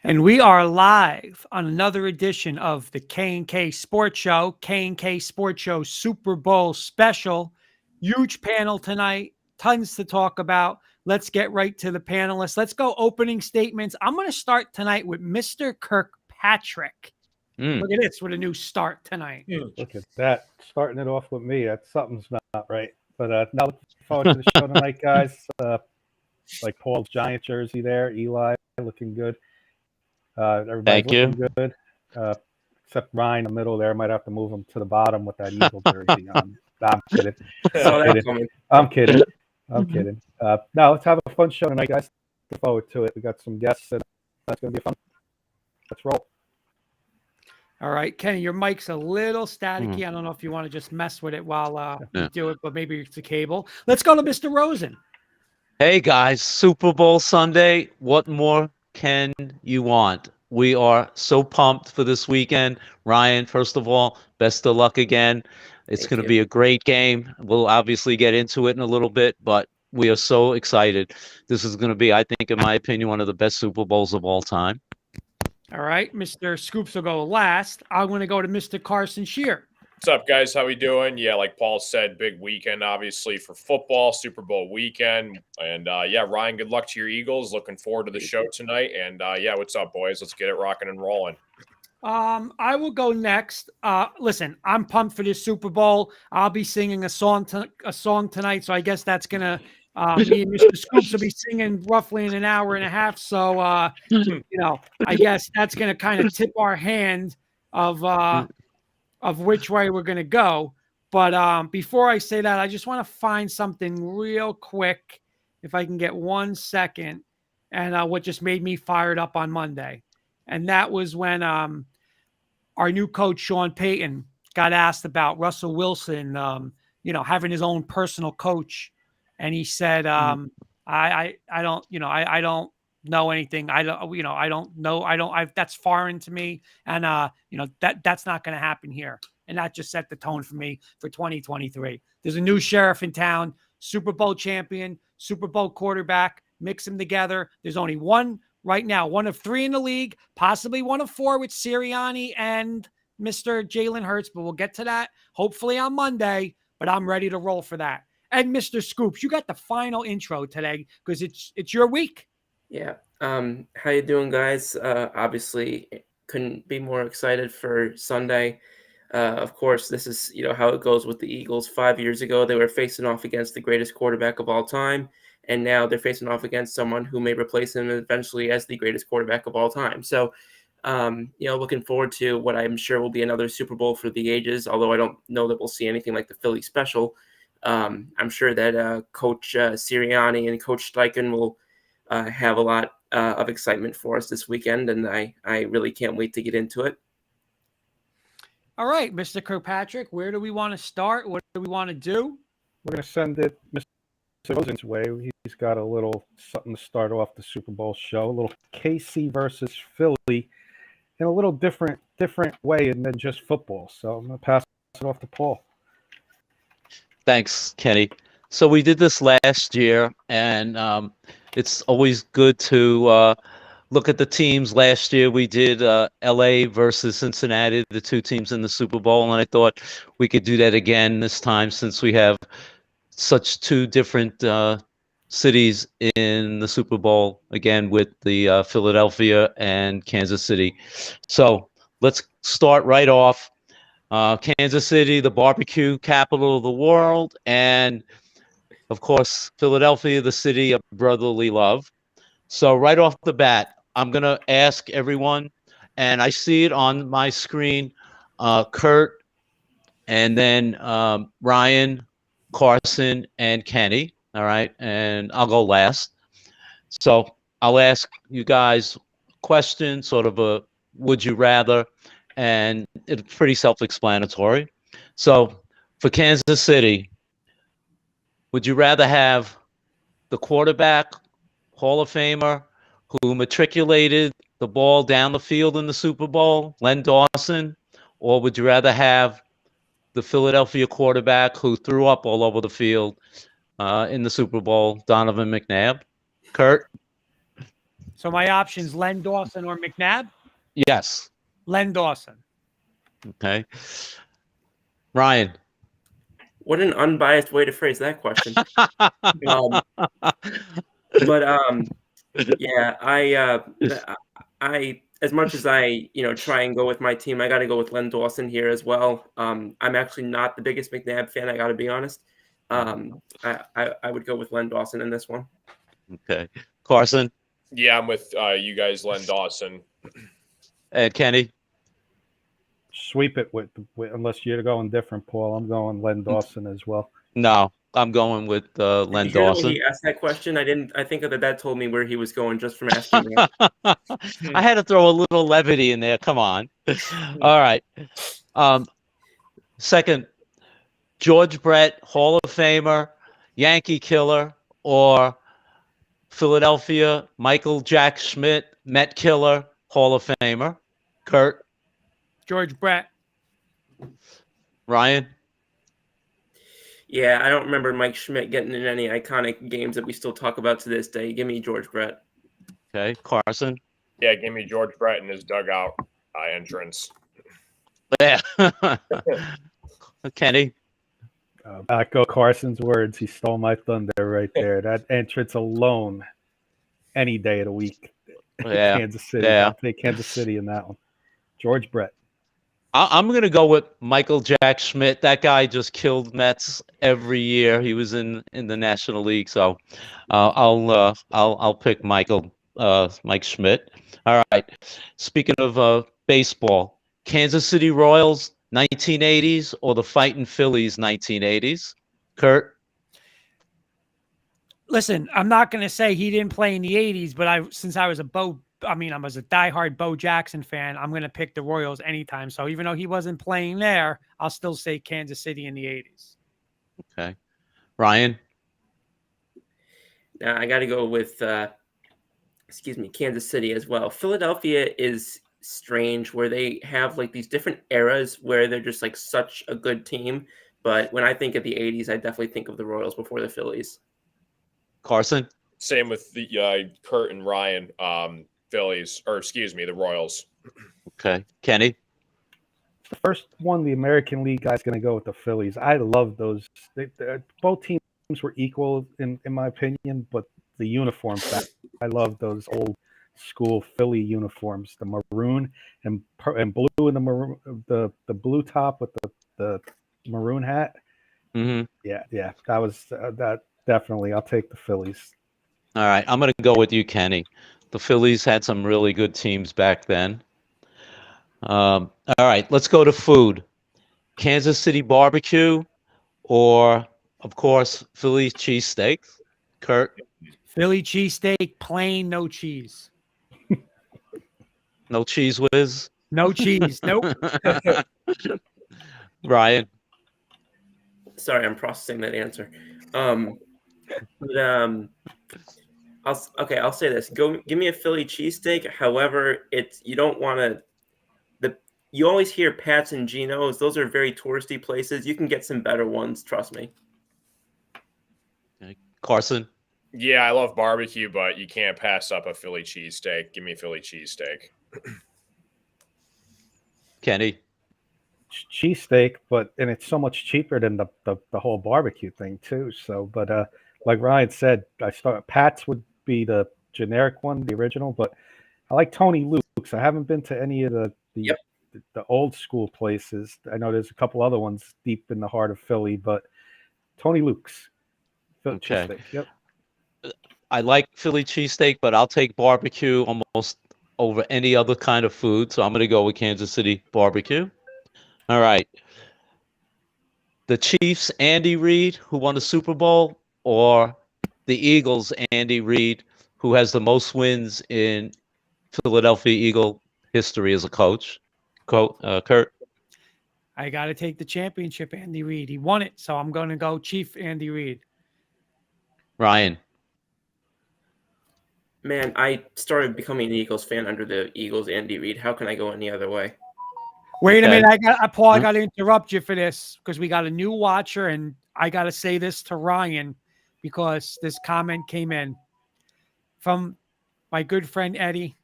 And we are live on another edition of the K&K Sports Show, K&K Sports Show Super Bowl special. Huge panel tonight, tons to talk about. Let's get right to the panelists. Let's go opening statements. I'm going to start tonight with Mr. Kirkpatrick. Look at this with a new start tonight. Look at that. Starting it off with me. Something's not right. But now looking forward to the show tonight, guys. Like Paul's Giant jersey there. Eli looking good. Everybody's looking good. Except Ryan in the middle there. Might have to move him to the bottom with that Eagle jersey on. I'm kidding. I'm kidding. Now let's have a fun show tonight, guys. Look forward to it. We got some guests, and that's going to be fun. Let's roll. All right, Kenny, your mic's a little staticky. I don't know if you want to just mess with it while you do it, but maybe it's the cable. Let's go to Mr. Rosen. Hey, guys, Super Bowl Sunday. What more can you want? We are so pumped for this weekend. Ryan, first of all, best of luck again. It's going to be a great game. We'll obviously get into it in a little bit, but we are so excited. This is going to be, I think, in my opinion, one of the best Super Bowls of all time. All right, Mr. Scoops will go last. I'm going to go to Mr. Carson Shear. What's up, guys? How we doing? Yeah, like Paul said, big weekend, obviously, for football, Super Bowl weekend. And, yeah, Ryan, good luck to your Eagles. Looking forward to the show tonight. And, yeah, what's up, boys? Let's get it rocking and rolling. I will go next. Listen, I'm pumped for this Super Bowl. I'll be singing a song tonight, so I guess that's going to me and Mr. Scoops will be singing roughly in an hour and a half. So, I guess that's going to kind of tip our hand of which way we're going to go. But before I say that, I just want to find something real quick, if I can get 1 second, and what just made me fired up on Monday. And that was when our new coach, Sean Payton, got asked about Russell Wilson, having his own personal coach. And he said, I don't know anything. That's foreign to me. And, that's not going to happen here. And that just set the tone for me for 2023. There's a new sheriff in town, Super Bowl champion, Super Bowl quarterback, mix them together. There's only one right now, one of three in the league, possibly one of four with Sirianni and Mr. Jalen Hurts, but we'll get to that hopefully on Monday, but I'm ready to roll for that. And Mr. Scoops, you got the final intro today because it's your week. Yeah. How you doing, guys? Obviously, couldn't be more excited for Sunday. Of course, this is how it goes with the Eagles. 5 years ago, they were facing off against the greatest quarterback of all time, and now they're facing off against someone who may replace him eventually as the greatest quarterback of all time. So, looking forward to what I'm sure will be another Super Bowl for the ages. Although I don't know that we'll see anything like the Philly special. I'm sure that Coach Sirianni and Coach Steichen will have a lot of excitement for us this weekend, and I really can't wait to get into it. All right, Mr. Kirkpatrick, where do we want to start? What do we want to do? We're going to send it Mr. Rosen's way. He's got a little something to start off the Super Bowl show, a little KC versus Philly in a little different way than just football. So I'm going to pass it off to Paul. Thanks, Kenny. So we did this last year, and it's always good to look at the teams. Last year we did LA versus Cincinnati, the two teams in the Super Bowl, and I thought we could do that again this time since we have such two different cities in the Super Bowl, again with the Philadelphia and Kansas City. So let's start right off. Kansas City, the barbecue capital of the world, and of course, Philadelphia, the city of brotherly love. So right off the bat, I'm going to ask everyone, and I see it on my screen, Kurt, and then Ryan, Carson, and Kenny. All right, and I'll go last. So I'll ask you guys questions, sort of a would you rather, and it's pretty self-explanatory. So for Kansas City, would you rather have the quarterback, Hall of Famer, who matriculated the ball down the field in the Super Bowl, Len Dawson, or would you rather have the Philadelphia quarterback who threw up all over the field in the Super Bowl, Donovan McNabb? Kurt? So my options: Len Dawson or McNabb. Yes. Len Dawson. Okay. Ryan. What an unbiased way to phrase that question. Yeah, I as much as I try and go with my team, I got to go with Len Dawson here as well. I'm actually not the biggest McNabb fan. I got to be honest. I would go with Len Dawson in this one. Okay. Carson. Yeah, I'm with you guys, Len Dawson. And Kenny. Sweep it with unless you're going different, Paul. I'm going Len Dawson as well. No, I'm going with Len Did you hear Dawson. when he asked that question? I think that told me where he was going just from asking me. I had to throw a little levity in there. Come on. All right. Second, George Brett, Hall of Famer, Yankee killer, or Philadelphia, Michael Jack Schmidt, Met killer, Hall of Famer. Kurt. George Brett. Ryan. Yeah, I don't remember Mike Schmidt getting in any iconic games that we still talk about to this day. Give me George Brett. Okay. Carson. Yeah, give me George Brett in his dugout entrance. Yeah. Kenny. Echo Carson's words. He stole my thunder right there. That entrance alone, any day of the week. Yeah. Kansas City. Yeah. I'll take Kansas City in that one. George Brett. I'm going to go with Michael Jack Schmidt. That guy just killed Mets every year. He was in the National League, so I'll pick Mike Schmidt. All right. Speaking of baseball, Kansas City Royals 1980s or the Fighting Phillies 1980s. Kurt. Listen, I'm not going to say he didn't play in the 80s, but since I was a diehard Bo Jackson fan, I'm going to pick the Royals anytime. So even though he wasn't playing there, I'll still say Kansas City in the 80s. Okay. Ryan. Now I got to go with, Kansas City as well. Philadelphia is strange where they have like these different eras where they're just like such a good team. But when I think of the 80s, I definitely think of the Royals before the Phillies. Carson. Same with the Kurt and Ryan. Phillies, or excuse me, the Royals. Okay. Kenny. The first one, the American League guy's going to go with the Phillies. I love those. Both teams were equal in my opinion, but the uniforms, I love those old school Philly uniforms, the maroon and blue, and the maroon, the blue top with the maroon hat. Mm-hmm. Yeah, that was that definitely. I'll take the Phillies. All right. I'm going to go with you, Kenny. The Phillies had some really good teams back then. All right, let's go to food. Kansas City barbecue or, of course, Philly cheesesteak. Kurt. Philly cheesesteak, plain, no cheese. No cheese whiz? No cheese. Nope. Ryan. Sorry, I'm processing that answer. I'll say this. Give me a Philly cheesesteak. However, you don't want to. You always hear Pat's and Geno's. Those are very touristy places. You can get some better ones. Trust me. Okay. Carson. Yeah, I love barbecue, but you can't pass up a Philly cheesesteak. Give me a Philly cheesesteak. Kenny. Cheesesteak, and it's so much cheaper than the whole barbecue thing too. So, but like Ryan said, Pat's would be the generic one, the original, but I like Tony Luke's. I haven't been to any of the old school places. I know there's a couple other ones deep in the heart of Philly, but Tony Luke's. Okay. Cheesesteak. Yep. I like Philly cheesesteak, but I'll take barbecue almost over any other kind of food. So I'm going to go with Kansas City barbecue. All right. The Chiefs, Andy Reid, who won the Super Bowl, or the Eagles, Andy Reid, who has the most wins in Philadelphia Eagle history as a coach. Kurt. I got to take the championship, Andy Reid. He won it, so I'm going to go Chief Andy Reid. Ryan. Man, I started becoming an Eagles fan under the Eagles, Andy Reid. How can I go any other way? Wait a minute, Paul, I got to interrupt you for this because we got a new watcher, and I got to say this to Ryan because this comment came in from my good friend Eddie.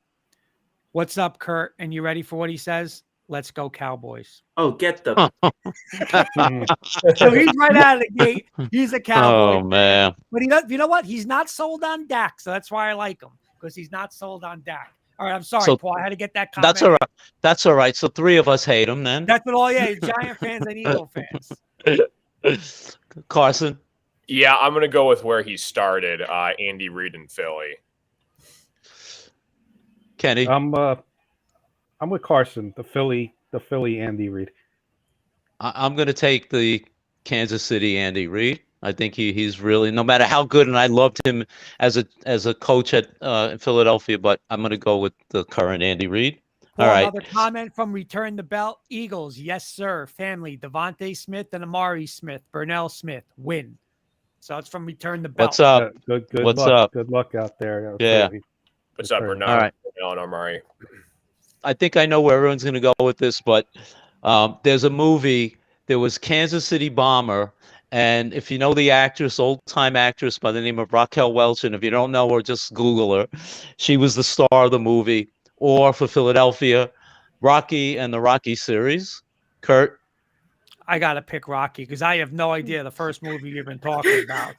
What's up, Kurt? And you ready for what he says? Let's go, Cowboys. Oh, get the. So he's right out of the gate. He's a Cowboy Oh man. But he does, you know what? He's not sold on Dak, so that's why I like him, because he's not sold on Dak. All right, I'm sorry, So Paul. I had to get that comment. That's all right. That's all right. So 3 of us hate him then. That's what all. Yeah, Giant fans and Eagle fans. Carson. Yeah, I'm going to go with where he started, Andy Reid in Philly. Kenny. I'm with Carson. The Philly Andy Reid. I'm going to take the Kansas City Andy Reid. I think he's really, no matter how good, and I loved him as a coach at Philadelphia, but I'm going to go with the current Andy Reid. Paul, All right. Another comment from Return the Belt. Eagles, yes, sir. Family, Devontae Smith and Amari Smith. Burnell Smith, win. So it's from Return the Belt. What's up? Good What's luck. up? Good luck out there. Yeah. What's up, Bernard? All right. No, Murray. I think I know where everyone's going to go with this, but there's a movie. There was Kansas City Bomber, and if you know the actress, old-time actress by the name of Raquel Welch, and if you don't know her, just Google her. She was the star of the movie. Or for Philadelphia, Rocky and the Rocky series. Kurt? I got to pick Rocky because I have no idea the first movie you've been talking about.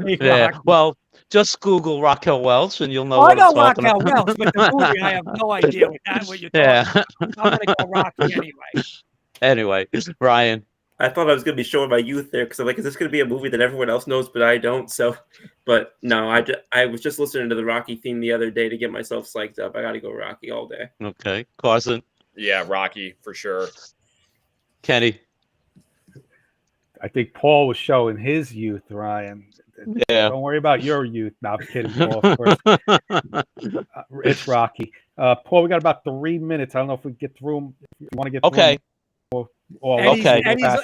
Yeah. Well, just Google Raquel Welch and you'll know Oh, I what know I'm talking Raquel about. Welch, but the movie, I have no idea what you're talking about. I'm going to go Rocky anyway. Anyway, Ryan. I thought I was going to be showing my youth there because I'm like, is this going to be a movie that everyone else knows, but I don't? So, but no, I was just listening to the Rocky theme the other day to get myself psyched up. I got to go Rocky all day. Okay. Carson. Yeah, Rocky for sure. Kenny. I think Paul was showing his youth, Ryan. Yeah. Don't worry about your youth. No, I'm kidding, Paul. Of course. It's Rocky. Paul, we got about 3 minutes. I don't know if we get through them. If you want to get through Okay.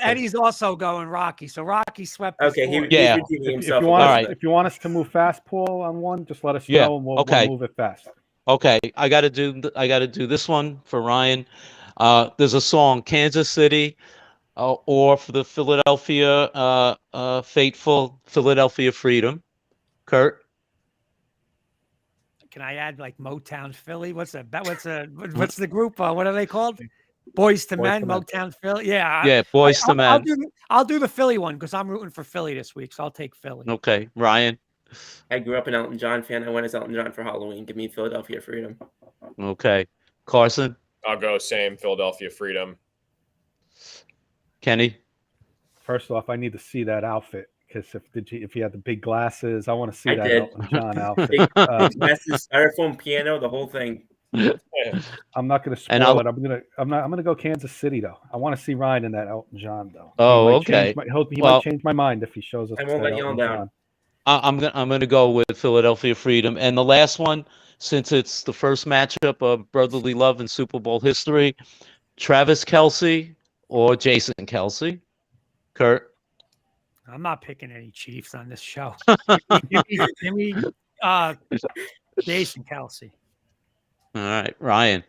Eddie's also going Rocky. So Rocky swept. Okay, he Yeah. If you want us to move fast, Paul, on one, just let us know and we'll move it fast. Okay. I got to do this one for Ryan. There's a song, Kansas City, or for the Philadelphia faithful, Philadelphia Freedom. Kurt. Can I add like Motown Philly? What's the group? What are they called? Boys to Men, Motown Philly. Yeah. Yeah, Boys to Men. I'll do the Philly one because I'm rooting for Philly this week, so I'll take Philly. Okay, Ryan. I grew up an Elton John fan. I went as Elton John for Halloween. Give me Philadelphia Freedom. Okay, Carson. I'll go same Philadelphia Freedom. Kenny. First off, I need to see that outfit because if you had the big glasses, I want to see I that did. Elton John outfit. Big glasses, styrofoam piano, the whole thing. I'm not going to spoil it. I'm going to go Kansas City though. I want to see Ryan in that Elton John though. Oh, okay. He might change my mind if he shows us. I won't let you all down. I'm gonna go with Philadelphia Freedom. And the last one, since it's the first matchup of brotherly love in Super Bowl history, Travis Kelce or Jason Kelce. Kurt. I'm not picking any Chiefs on this show. Give me Jason Kelce. All right, Ryan.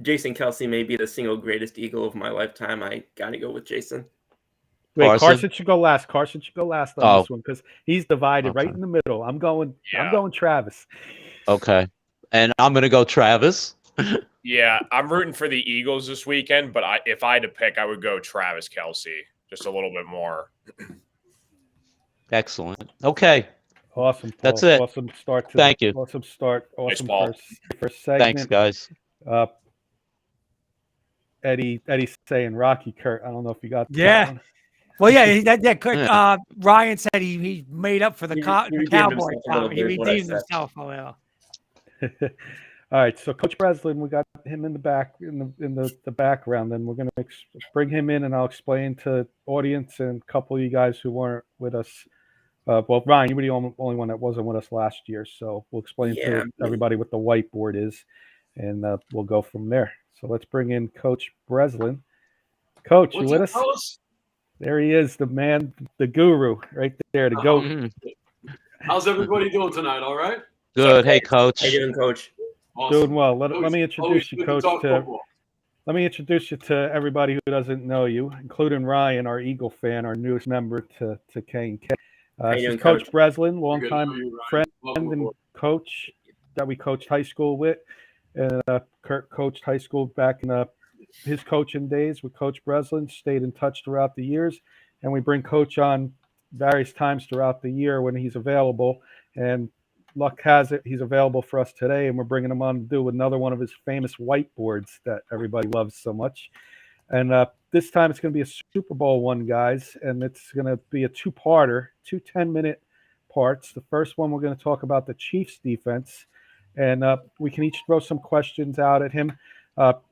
Jason Kelce may be the single greatest Eagle of my lifetime. I gotta go with Jason. Wait, Carson should go last. Carson should go last on this one because he's divided right in the middle. I'm going Travis. Okay, and I'm gonna go Travis. Yeah, I'm rooting for the Eagles this weekend, but if I had to pick, I would go Travis Kelce. Just a little bit more. Excellent. Okay. Awesome. Paul. That's it. Awesome start. Thank you. Awesome start. Awesome first Thanks, segment. guys. Eddie's saying Rocky, Kurt. I don't know if you got that. Yeah. One. Well, yeah. Ryan said he made up for the Cowboy. He redeemed himself a little. All right, so Coach Brislin, we got him in the back in the background, and we're going to bring him in, and I'll explain to audience and a couple of you guys who weren't with us. Well, Ryan, you were the only one that wasn't with us last year, so we'll explain to everybody what the whiteboard is, and we'll go from there. So let's bring in Coach Brislin. Coach, you with us? Fellas? There he is, the man, the guru, right there, the goat. How's everybody doing tonight? All right? Good. Hey, Coach. How you doing, Coach? Awesome. Doing well. Let me introduce you, Coach. Let me introduce you to everybody who doesn't know you, including Ryan, our Eagle fan, our newest member to K&K. This is Coach Brislin, longtime friend and coach. that we coached high school with. And Kurt coached high school back in his coaching days with Coach Brislin, stayed in touch throughout the years. And we bring Coach on various times throughout the year when he's available. And luck has it, he's available for us today. And we're bringing him on to do another one of his famous whiteboards that everybody loves so much. And this time it's going to be a Super Bowl one, guys. And it's going to be a two-parter, 2 10-minute parts. The first one, we're going to talk about the Chiefs defense. And we can each throw some questions out at him.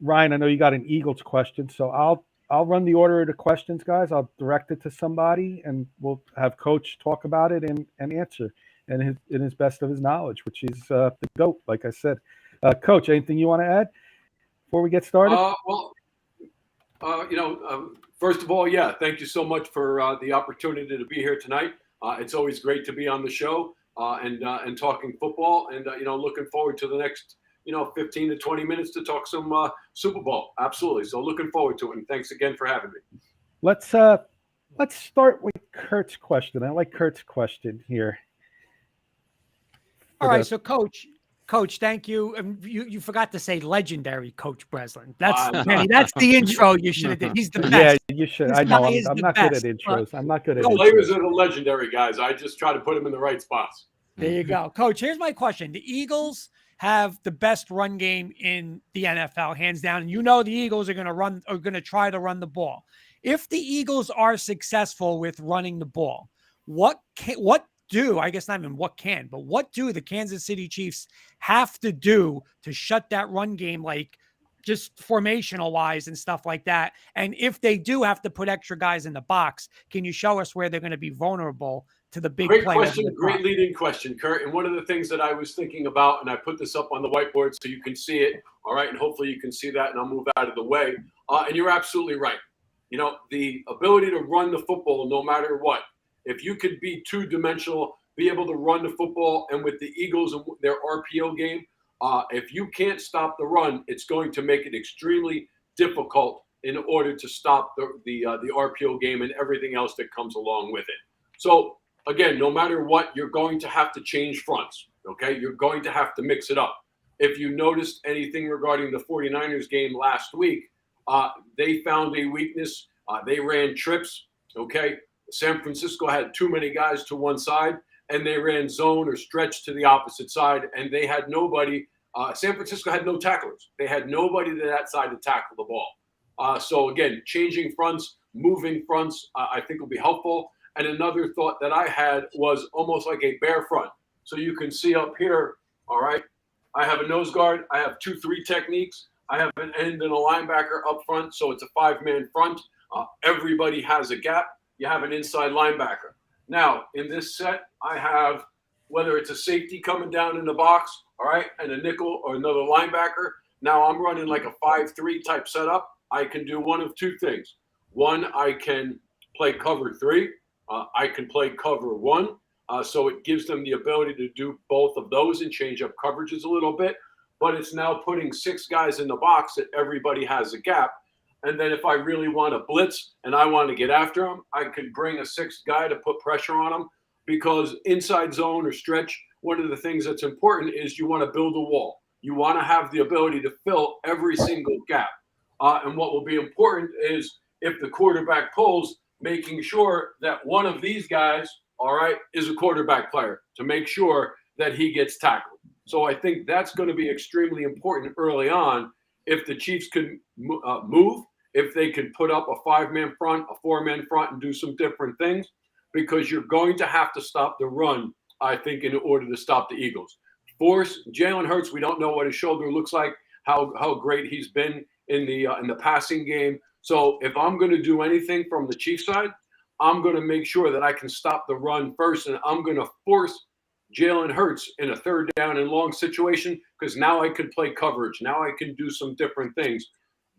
Ryan, I know you got an Eagles question, so I'll run the order of the questions, guys. I'll direct it to somebody, and we'll have Coach talk about it and answer in his best of his knowledge, which is the GOAT, like I said. Coach, anything you want to add before we get started? First of all, yeah, thank you so much for the opportunity to be here tonight. It's always great to be on the show and talking football, and looking forward to the next 15 to 20 minutes to talk some Super Bowl. Absolutely. So looking forward to it. And thanks again for having me. Let's start with Kurt's question. I like Kurt's question here. All right. So Coach, thank you. You forgot to say legendary Coach Breslin. That's the intro you should have did. He's the best. Yeah, you should. I know. I'm not good at intros. I'm not good at intros. Players are the legendary guys. I just try to put them in the right spots. There you go. Coach, here's my question. The Eagles have the best run game in the NFL, hands down. And the Eagles are going to try to run the ball. If the Eagles are successful with running the ball, what do the Kansas City Chiefs have to do to shut that run game, like just formational wise and stuff like that? And if they do have to put extra guys in the box, can you show us where they're going to be vulnerable to the big Great play? question. Great leading question, Kurt. And one of the things that I was thinking about, and I put this up on the whiteboard so you can see it. All right. And hopefully you can see that, and I'll move out of the way. And you're absolutely right. The ability to run the football, no matter what, if you could be two-dimensional, be able to run the football, and with the Eagles and their RPO game, if you can't stop the run, it's going to make it extremely difficult in order to stop the RPO game and everything else that comes along with it. So again, no matter what, you're going to have to change fronts. Okay, you're going to have to mix it up. If you noticed anything regarding the 49ers game last week, they found a weakness. They ran trips. Okay, San Francisco had too many guys to one side, and they ran zone or stretch to the opposite side, and they had nobody. San Francisco had no tacklers. They had nobody to that side to tackle the ball. So again, changing fronts, moving fronts, I think will be helpful. And another thought that I had was almost like a bear front. So you can see up here, all right, I have a nose guard. I have 2-3 techniques. I have an end and a linebacker up front. So it's a 5-man front. Everybody has a gap. You have an inside linebacker. Now, in this set, I have, whether it's a safety coming down in the box, all right, and a nickel or another linebacker. Now I'm running like a 5-3 type setup. I can do one of two things. One, I can play cover 3. I can play cover 1. So it gives them the ability to do both of those and change up coverages a little bit. But it's now putting 6 guys in the box that everybody has a gap. And then if I really want to blitz and I want to get after them, I could bring a 6th guy to put pressure on them, because inside zone or stretch, one of the things that's important is you want to build a wall. You want to have the ability to fill every single gap. And what will be important is if the quarterback pulls, making sure that one of these guys, all right, is a quarterback player to make sure that he gets tackled. So I think that's going to be extremely important early on. If the Chiefs can move, if they can put up a 5-man front, a 4-man front, and do some different things, because you're going to have to stop the run, I think, in order to stop the Eagles. Force Jalen Hurts. We don't know what his shoulder looks like, how great he's been in the passing game. So if I'm going to do anything from the Chiefs side, I'm going to make sure that I can stop the run first, and I'm going to force Jalen Hurts in a 3rd down and long situation, because now I can play coverage. Now I can do some different things.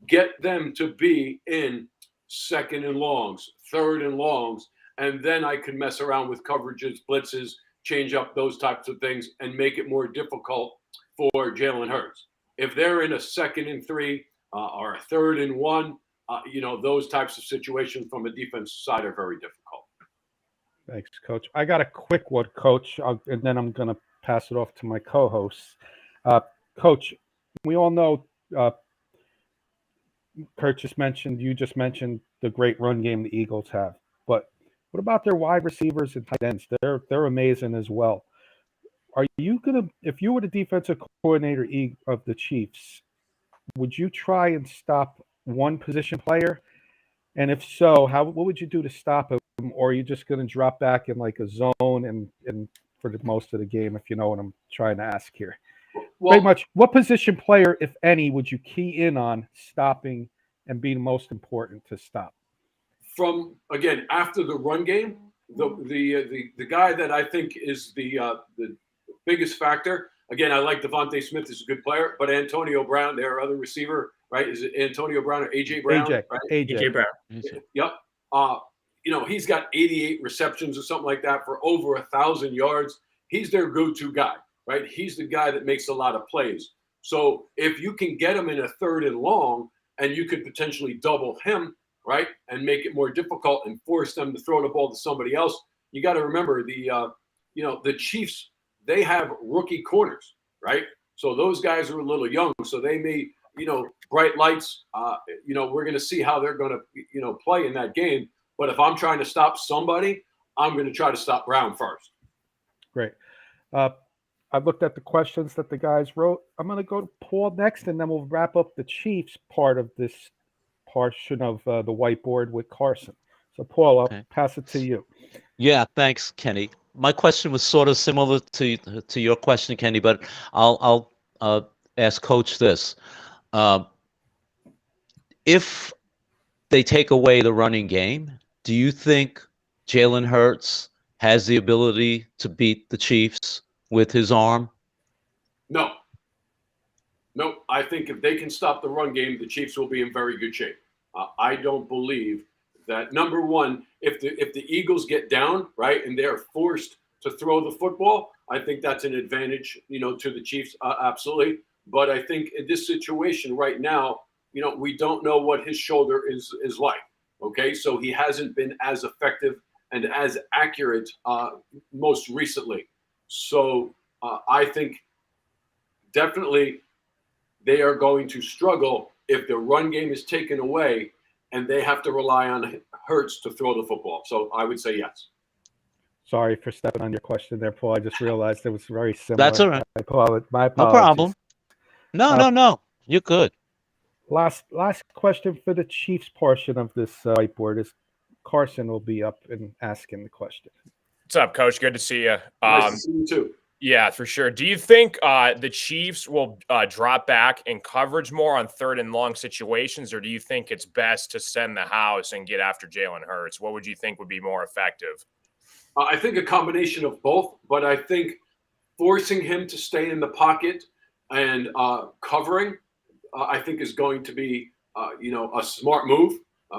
Get them to be in 2nd and longs, 3rd and longs, and then I can mess around with coverages, blitzes, change up those types of things, and make it more difficult for Jalen Hurts. If they're in a 2nd and 3 or a 3rd and 1, those types of situations from a defensive side are very difficult. Thanks, Coach. I got a quick one, Coach, and then I'm going to pass it off to my co-hosts. Coach, we all know Kurt just mentioned, you just mentioned the great run game the Eagles have. But what about their wide receivers and tight ends? They're amazing as well. Are you gonna, if you were the defensive coordinator of the Chiefs, would you try and stop one position player? And if so, what would you do to stop him? Or are you just going to drop back in like a zone and for the most of the game, if you know what I'm trying to ask here? Well, Pretty much, what position player, if any, would you key in on stopping and being most important to stop? from again after the run game, the guy that I think is the biggest factor. Again, I like Devontae Smith is a good player, but Antonio Brown, their other receiver, right? Is it Antonio Brown or AJ Brown? AJ, right? AJ. Brown. Yep. He's got 88 receptions or something like that for over 1,000 yards. He's their go-to guy, right? He's the guy that makes a lot of plays. So if you can get him in a 3rd and long, and you could potentially double him, right, and make it more difficult and force them to throw the ball to somebody else, you got to remember the Chiefs. They have rookie corners, right? So those guys are a little young, so they may, bright lights. We're going to see how they're going to, play in that game. But if I'm trying to stop somebody, I'm going to try to stop Brown first. Great. I've looked at the questions that the guys wrote. I'm going to go to Paul next, and then we'll wrap up the Chiefs part of this portion of the whiteboard with Carson. So, Paul, I'll pass it to you. Yeah, thanks, Kenny. My question was sort of similar to your question, Kenny, but I'll ask Coach this: if they take away the running game, do you think Jalen Hurts has the ability to beat the Chiefs with his arm? No. I think if they can stop the run game, the Chiefs will be in very good shape. I don't believe that, number one, if the Eagles get down, right, and they're forced to throw the football, I think that's an advantage, to the Chiefs, absolutely. But I think in this situation right now, we don't know what his shoulder is like. Okay, so he hasn't been as effective and as accurate most recently. So I think definitely they are going to struggle if the run game is taken away and they have to rely on Hurts to throw the football. So I would say yes. Sorry for stepping on your question there, Paul. I just realized it was very similar. That's all right. My apologies. No problem. No. You're good. Last question for the Chiefs portion of this whiteboard is Carson will be up and asking the question. What's up, Coach? Good to see you. Nice to see you too. Yeah, for sure. Do you think the Chiefs will drop back in coverage more on 3rd and long situations, or do you think it's best to send the house and get after Jalen Hurts? What would you think would be more effective? I think a combination of both, but I think forcing him to stay in the pocket and covering, I think is going to be, a smart move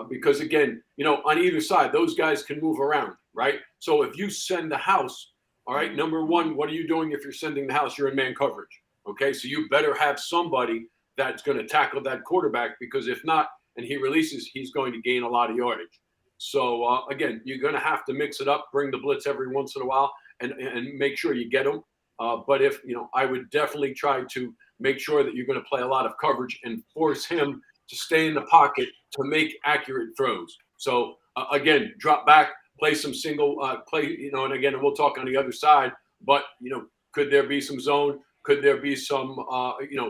because, again, on either side, those guys can move around, right? So if you send the house, all right, number one, what are you doing if you're sending the house? You're in man coverage, okay? So you better have somebody that's going to tackle that quarterback because if not, and he releases, he's going to gain a lot of yardage. So, again, you're going to have to mix it up, bring the blitz every once in a while, and make sure you get them. But if, I would definitely try to make sure that you're going to play a lot of coverage and force him to stay in the pocket to make accurate throws. So, again, drop back, play some single play, and again, we'll talk on the other side. But, could there be some zone? Could there be some,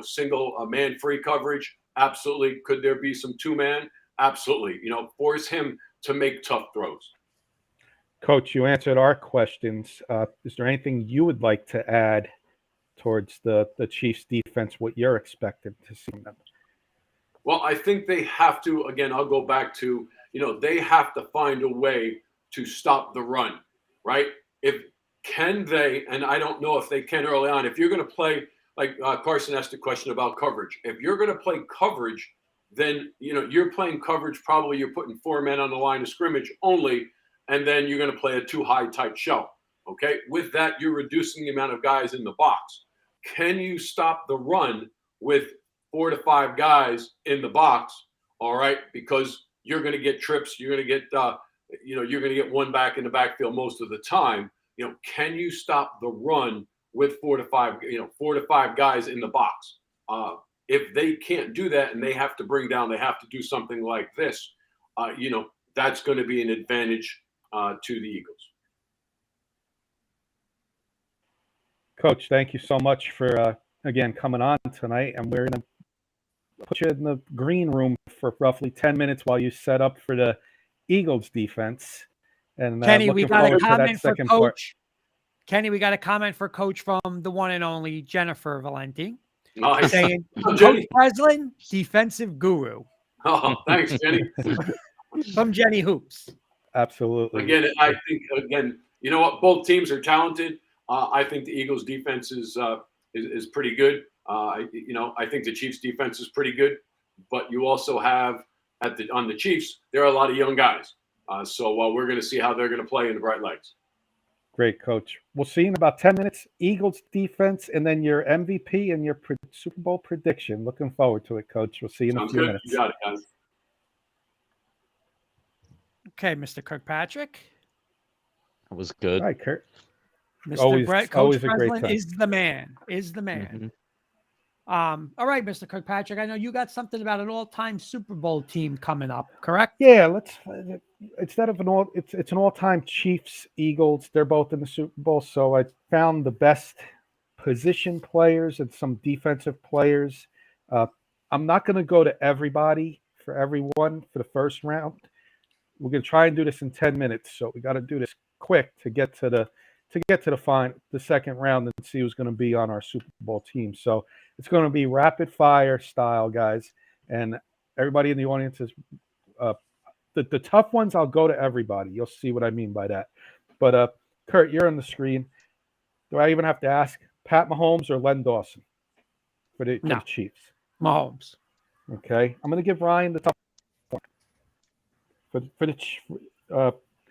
single man-free coverage? Absolutely. Could there be some two-man? Absolutely. Force him to make tough throws. Coach, you answered our questions. Is there anything you would like to add towards the Chiefs defense, what you're expecting to see them? Well, I think they have to, again, I'll go back to, they have to find a way to stop the run, right? Can they, and I don't know if they can early on, if you're going to play, like Carson asked a question about coverage, if you're going to play coverage, then, you're playing coverage, probably you're putting 4 men on the line of scrimmage only, and then you're going to play a too high tight shell, okay? With that, you're reducing the amount of guys in the box. Can you stop the run with 4 to 5 guys in the box, all right? Because you're going to get trips, you're going to get, you're going to get one back in the backfield most of the time. Can you stop the run with 4 to 5 guys in the box. If they can't do that and they have to do something like this, that's going to be an advantage to the Eagles. Coach, thank you so much for again coming on tonight, and we're going to put you in the green room for roughly 10 minutes while you set up for the Eagles defense. And Kenny, we looking got a forward to that comment for second part. Coach. Kenny, we got a comment for Coach from the one and only Jennifer Valenti Nice. saying, Oh, Coach Jenny. Breslin, defensive guru. Oh, thanks, Jenny. From Jenny Hoops. Absolutely. I think you know what? Both teams are talented. I think the Eagles defense is pretty good. I think the Chiefs defense is pretty good, but you also have on the Chiefs, there are a lot of young guys. So we're going to see how they're going to play in the Bright Lights. Great, Coach. We'll see you in about 10 minutes. Eagles defense, and then your MVP and your Super Bowl prediction. Looking forward to it, Coach. We'll see you in Sounds a few good. minutes. You got it, guys. Okay, Mr. Kirkpatrick. That was good. All right, Kurt. Mr. Always- Coach always a great Breslin time. is the man. Mhm. All right, Mr. Kirkpatrick. I know you got something about an all-time Super Bowl team coming up, correct? Yeah, let's instead of it's an all-time Chiefs Eagles. They're both in the Super Bowl, so I found the best position players and some defensive players. I'm not going to go to everybody for everyone for the first round. We're going to try and do this in 10 minutes, so we got to do this quick to get to the second round and see who's going to be on our Super Bowl team. So it's going to be rapid fire style, guys, and everybody in the audience is the tough ones. I'll go to everybody. You'll see what I mean by that. But Kurt, you're on the screen. Do I even have to ask Pat Mahomes or Len Dawson for the Chiefs? Mahomes. Okay, I'm going to give Ryan the tough one.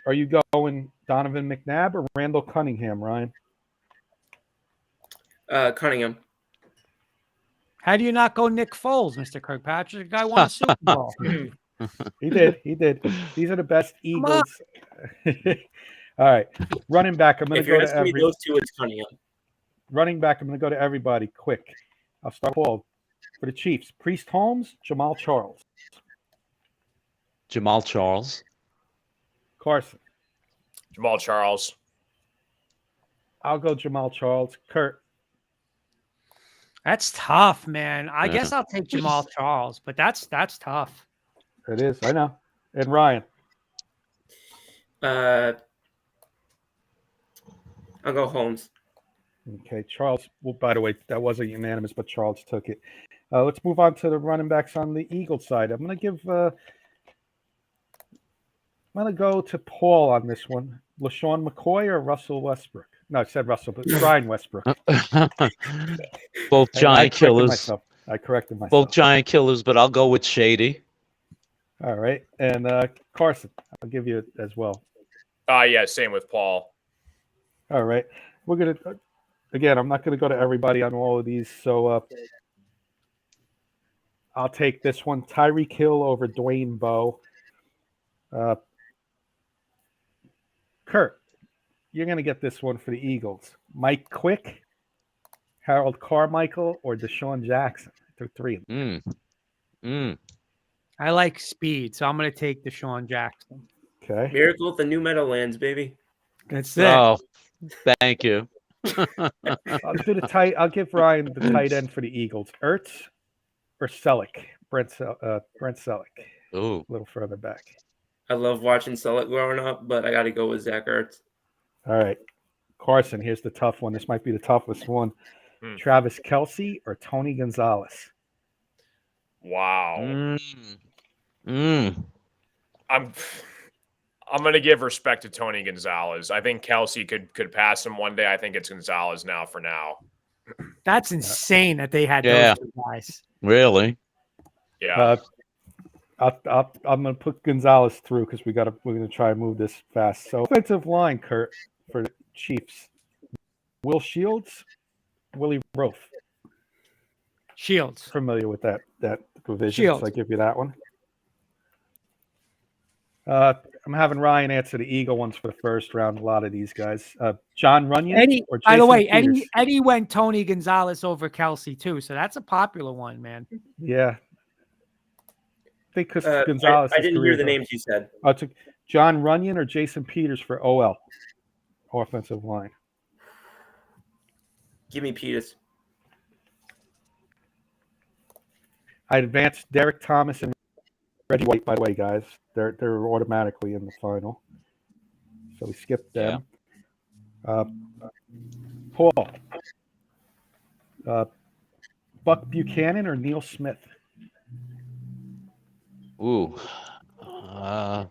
Are you going Donovan McNabb or Randall Cunningham, Ryan? Cunningham. How do you not go Nick Foles, Mr. Kirkpatrick? The guy won a Super Bowl. He did. These are the best Eagles. All right, running back. I'm going to go to those two, it's Cunningham. Running back. I'm going to go to everybody quick. I'll start Paul for the Chiefs. Priest Holmes, Jamal Charles. Jamal Charles. Carson. Jamal Charles. I'll go Jamal Charles. Kurt. That's tough, man. I Yeah. guess I'll take Jamal Charles, but that's tough. It is. I know. And Ryan. I'll go Holmes. Okay, Charles. Well, by the way, that wasn't unanimous, but Charles took it. Let's move on to the running backs on the Eagles side. I'm going to go to Paul on this one. LaShawn McCoy or Russell Westbrook? No, I said Russell, but Brian Westbrook. Both giant killers. I corrected myself. Both giant killers, but I'll go with Shady. All right. And Carson, I'll give you it as well. Yeah, same with Paul. All right. We're going to, again, I'm not going to go to everybody on all of these. So I'll take this one. Tyreek Hill over Dwayne Bowe. Kurt, you're going to get this one for the Eagles. Mike Quick, Harold Carmichael, or Deshaun Jackson. They're three of them. I like speed, so I'm going to take Deshaun Jackson. Okay. Miracle at the New Meadowlands, baby. That's it. Oh, thank you. I'll give Ryan the tight end for the Eagles. Ertz or Selleck? Brent Selleck. Ooh. A little further back. I love watching Selleck growing up, but I got to go with Zach Ertz. All right. Carson, here's the tough one. This might be the toughest one. Travis Kelce or Tony Gonzalez? Wow. I'm going to give respect to Tony Gonzalez. I think Kelsey could pass him one day. I think it's Gonzalez now for now. That's insane that they had Yeah. those two guys. Really? Yeah. I'm going to put Gonzalez through because we're going to try and move this fast. So offensive line, Kurt, for the Chiefs. Will Shields, Willie Roaf. Shields. Familiar with that division? Shields. So I give you that one. I'm having Ryan answer the Eagle ones for the first round. A lot of these guys. John Runyon Eddie, or by the Jason way, Peters? Eddie went Tony Gonzalez over Kelsey too, so that's a popular one, man. Yeah. I think because I Gonzalez. didn't hear the names you said. To John Runyon or Jason Peters for OL, offensive line. Give me Peters. I advanced Derek Thomas and Reggie White, by the way, guys. They're automatically in the final. So we skipped them. Paul. Buck Buchanan or Neil Smith? Ooh. I'll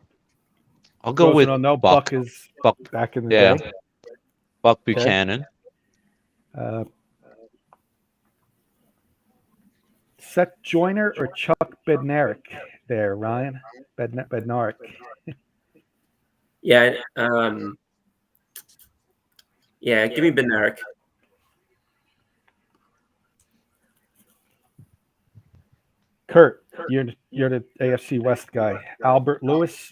go with no, Buck. Buck is Buck. back in the Yeah. day. Buck Buchanan. Seth Joyner or Chuck Bednarik there, Ryan? Bednarik. Yeah. Yeah, give me Bednarik. Kurt, you're the AFC West guy. Albert Lewis,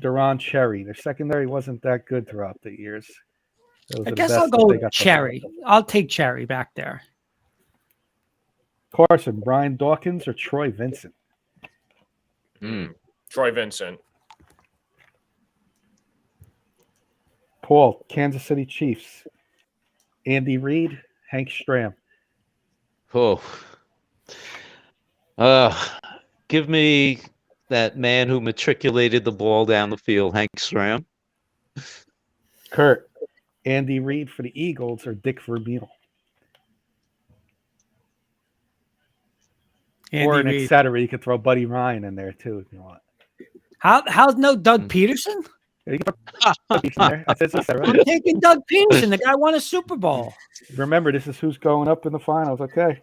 Duron Cherry. Their secondary wasn't that good throughout the years. I guess I'll go with Cherry. I'll take Cherry back there. Carson, Brian Dawkins or Troy Vincent? Troy Vincent. Paul, Kansas City Chiefs. Andy Reid, Hank Stram. Oh. Give me that man who matriculated the ball down the field, Hank Stram. Kurt, Andy Reid for the Eagles or Dick Vermeil? Or an et cetera. You could throw Buddy Ryan in there too if you want. How's no Doug Peterson? Yeah, I'm taking Doug Peterson. The guy won a Super Bowl. Remember, this is who's going up in the finals. Okay.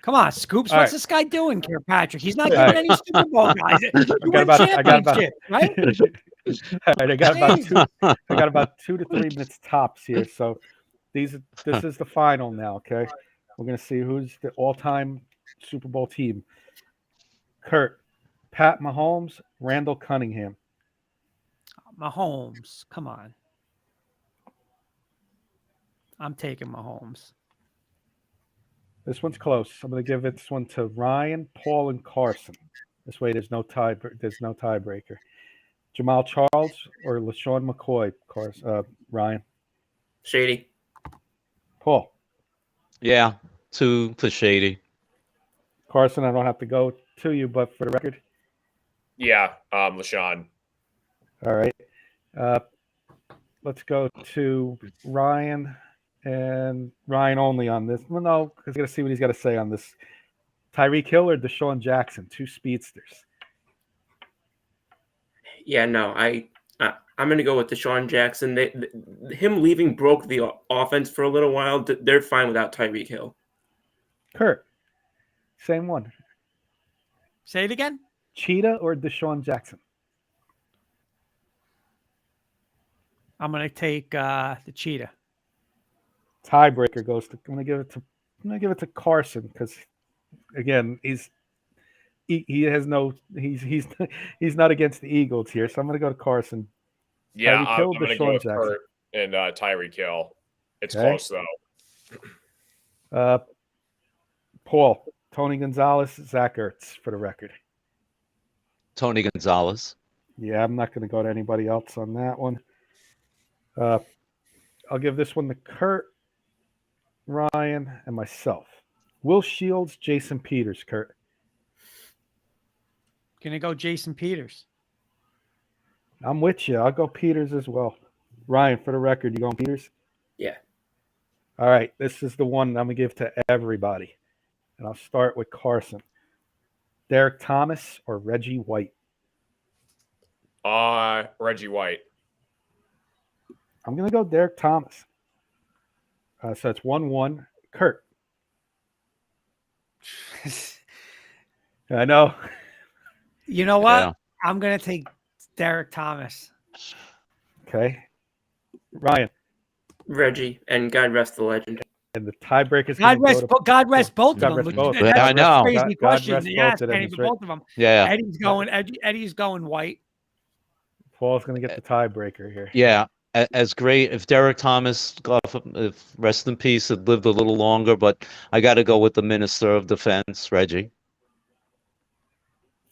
Come on, Scoops. What's this guy doing, Kirkpatrick? He's not giving any Super Bowl guys. You win championship, right? All right, I got about 2 to 3 minutes tops here. So this is the final now. Okay, we're gonna see who's the all-time Super Bowl team. Kurt, Pat Mahomes, Randall Cunningham. Mahomes, come on. I'm taking Mahomes. This one's close. I'm going to give this one to Ryan, Paul, and Carson. This way, there's no tiebreaker. Jamal Charles or LaShawn McCoy, Ryan. Shady. Paul. Yeah, 2 for Shady. Carson, I don't have to go to you, but for the record. Yeah, LaShawn. All right. Let's go to Ryan. And Ryan only on this. Well, no, because I got to see what he's got to say on this. Tyreek Hill or Deshaun Jackson, 2 speedsters. Yeah, no, I'm going to go with Deshaun Jackson. Him leaving broke the offense for a little while. They're fine without Tyreek Hill. Kurt, same one. Say it again. Cheetah or Deshaun Jackson? I'm going to take the Cheetah. Tiebreaker goes to. I'm gonna give it to Carson because, again, he's not against the Eagles here, so I'm gonna go to Carson. Yeah, I'm gonna go with Kurt and Tyreek Hill. It's close though. Paul, Tony Gonzalez, Zach Ertz for the record. Tony Gonzalez. Yeah, I'm not gonna go to anybody else on that one. I'll give this one to Kurt, Ryan, and myself. Will Shields, Jason Peters, Kurt. Gonna go Jason Peters. I'm with you. I'll go Peters as well. Ryan, for the record, you going Peters? Yeah. All right. This is the one I'm gonna give to everybody. And I'll start with Carson. Derek Thomas or Reggie White? Reggie White. I'm gonna go Derek Thomas. So it's 1-1. Kurt. I know. You know what? Yeah. I'm going to take Derek Thomas. Okay. Ryan. Reggie, and God rest the legend. and the tiebreaker's God going to rest, go to God rest both of God them. rest Which- both. That's I a know. crazy God question rest to both ask of them, Kenny, is for right. both of them. Yeah. Eddie's going white. Paul's going to get the tiebreaker here. Yeah. As great if Derek Thomas, if rest in peace, had lived a little longer, but I got to go with the Minister of Defense, Reggie.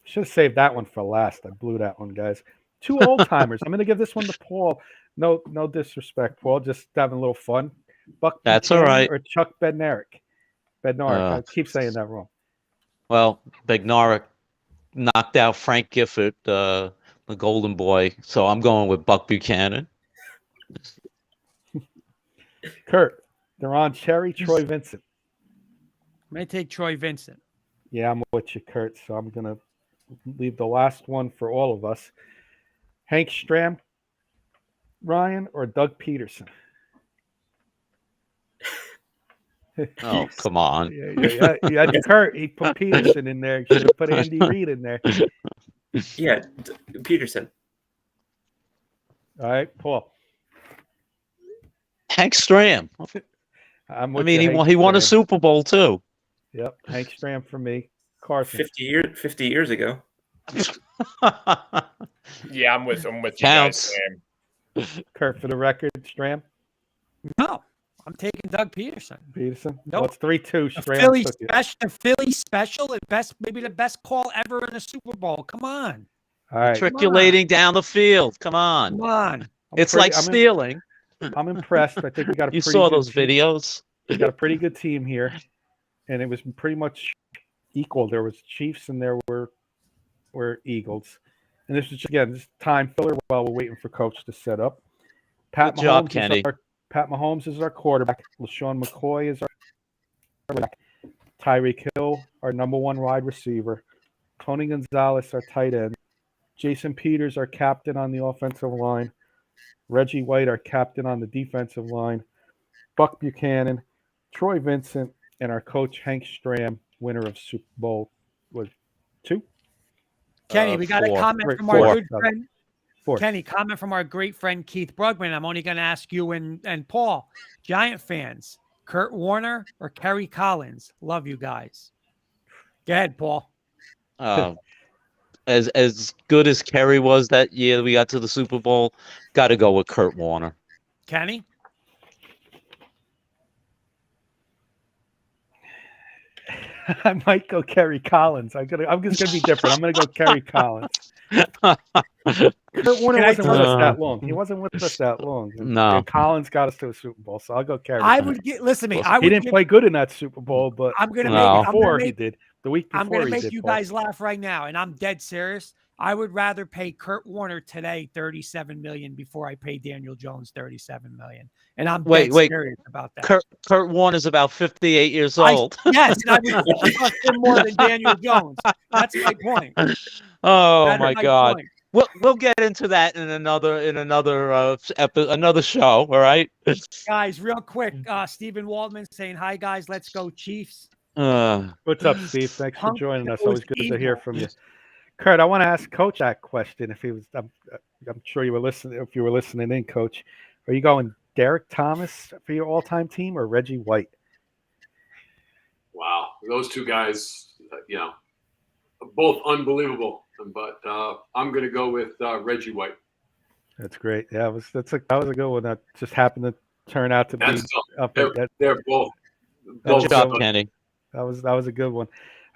Should have saved that one for last. I blew that one, guys. Two old timers. I'm going to give this one to Paul. No disrespect, Paul. Just having a little fun. Buck That's all Buchanan right. or Chuck Bednarik. I keep saying that wrong. Well, Bednarik knocked out Frank Gifford, the Golden Boy, so I'm going with Buck Buchanan. Kurt, Deron Cherry, Troy Vincent. I'm gonna take Troy Vincent. Yeah, I'm with you, Kurt. So I'm going to leave the last one for all of us. Hank Stram, Ryan, or Doug Peterson? Oh, come on. Yeah. You had Kurt. He put Peterson in there. Should have put Andy Reid in there. Yeah, Peterson. All right, Paul. Hank Stram. I mean, he won a Super Bowl too. Yep, Hank Stram for me. Carson. 50 years ago. Yeah, I'm with you guys, Counts. Sam. Kurt, for the record, Stram. No, I'm taking Doug Peterson. Peterson. Nope. Well, it's 3-2. The Stram Philly took it. special, the Philly special, maybe the best call ever in the Super Bowl. Come on, All right. Matriculating down the field. Come on. come on. It's like stealing. I'm impressed. I think we got a You pretty saw good those team. videos. We got a pretty good team here, and it was pretty much equal. There was Chiefs and there were Eagles, and this is just time filler while we're waiting for Coach to set up. Pat Good job, Mahomes Kenny. Pat Mahomes is our quarterback. LaShawn McCoy is our quarterback. Tyreek Hill, our number one wide receiver. Tony Gonzalez, our tight end. Jason Peters, our captain on the offensive line. Reggie White, our captain on the defensive line. Buck Buchanan, Troy Vincent, and our coach Hank Stram, winner of Super Bowl was 2. Kenny, we got a 4. comment from Four. our good friend. 4. Kenny, comment from our great friend Keith Brugman. I'm only going to ask you and Paul, Giant fans, Kurt Warner or Kerry Collins? Love you guys. Go ahead, Paul. As good as Kerry was that year we got to the Super Bowl, got to go with Kurt Warner. Kenny? I might go Kerry Collins. I'm just gonna be different. I'm gonna go Kerry Collins. Kurt Warner wasn't with us that long. He wasn't with us that long. No. And Collins got us to a Super Bowl, so I'll go Kerry. I Collins. would get. Listen to me. He didn't play good in that Super Bowl, but I'm gonna No. make. before he did. The week before I'm gonna he make did, you Paul. guys laugh right now, and I'm dead serious. I would rather pay Kurt Warner today $37 million before I pay Daniel Jones $37 million, and I'm dead serious about that. Kurt Warner's about 58 years old. Yes, and I would trust him more than Daniel Jones. That's my point. Oh That's my God. point. We'll get into that in another another show. All right. Guys, real quick, Stephen Waldman saying hi, guys. Let's go, Chiefs. What's up, Steve? Thanks for Punk joining us. goes Always good to hear evil. from you. Kurt, I want to ask Coach that question. If he was, I'm sure you were listening. If you were listening in, Coach, are you going Derek Thomas for your all-time team or Reggie White? Wow, those two guys, both unbelievable. But I'm going to go with Reggie White. That's great. Yeah, that was a good one. That just happened to turn out to be That's up. They're both. Good job, good. Kenny. That was a good one.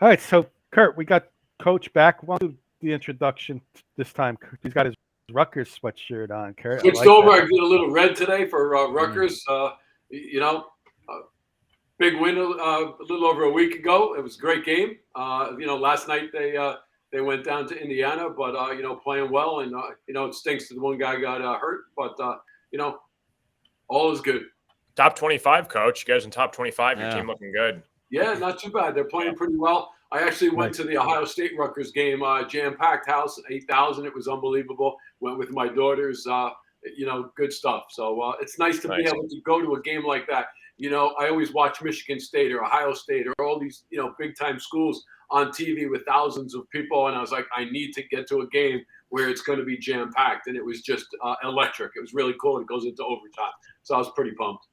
All right, so Kurt, we got Coach back. We'll do the introduction this time. He's got his Rutgers sweatshirt on. Kurt, Switched over. I did a little red today for Rutgers. Big win a little over a week ago. It was a great game. Last night they went down to Indiana, but playing well, and it stinks that the one guy got hurt, but all is good. Top 25, Coach. You guys in top 25. Your Yeah. team looking good. Yeah, not too bad. They're playing pretty well. I actually went to the Ohio State Rutgers game, jam-packed house, 8,000. It was unbelievable. Went with my daughters. Good stuff. So it's nice to be able to go to a game like that. I always watch Michigan State or Ohio State or all these, big-time schools on TV with thousands of people, and I was like, I need to get to a game where it's going to be jam-packed, and it was just electric. It was really cool. It goes into overtime, so I was pretty pumped.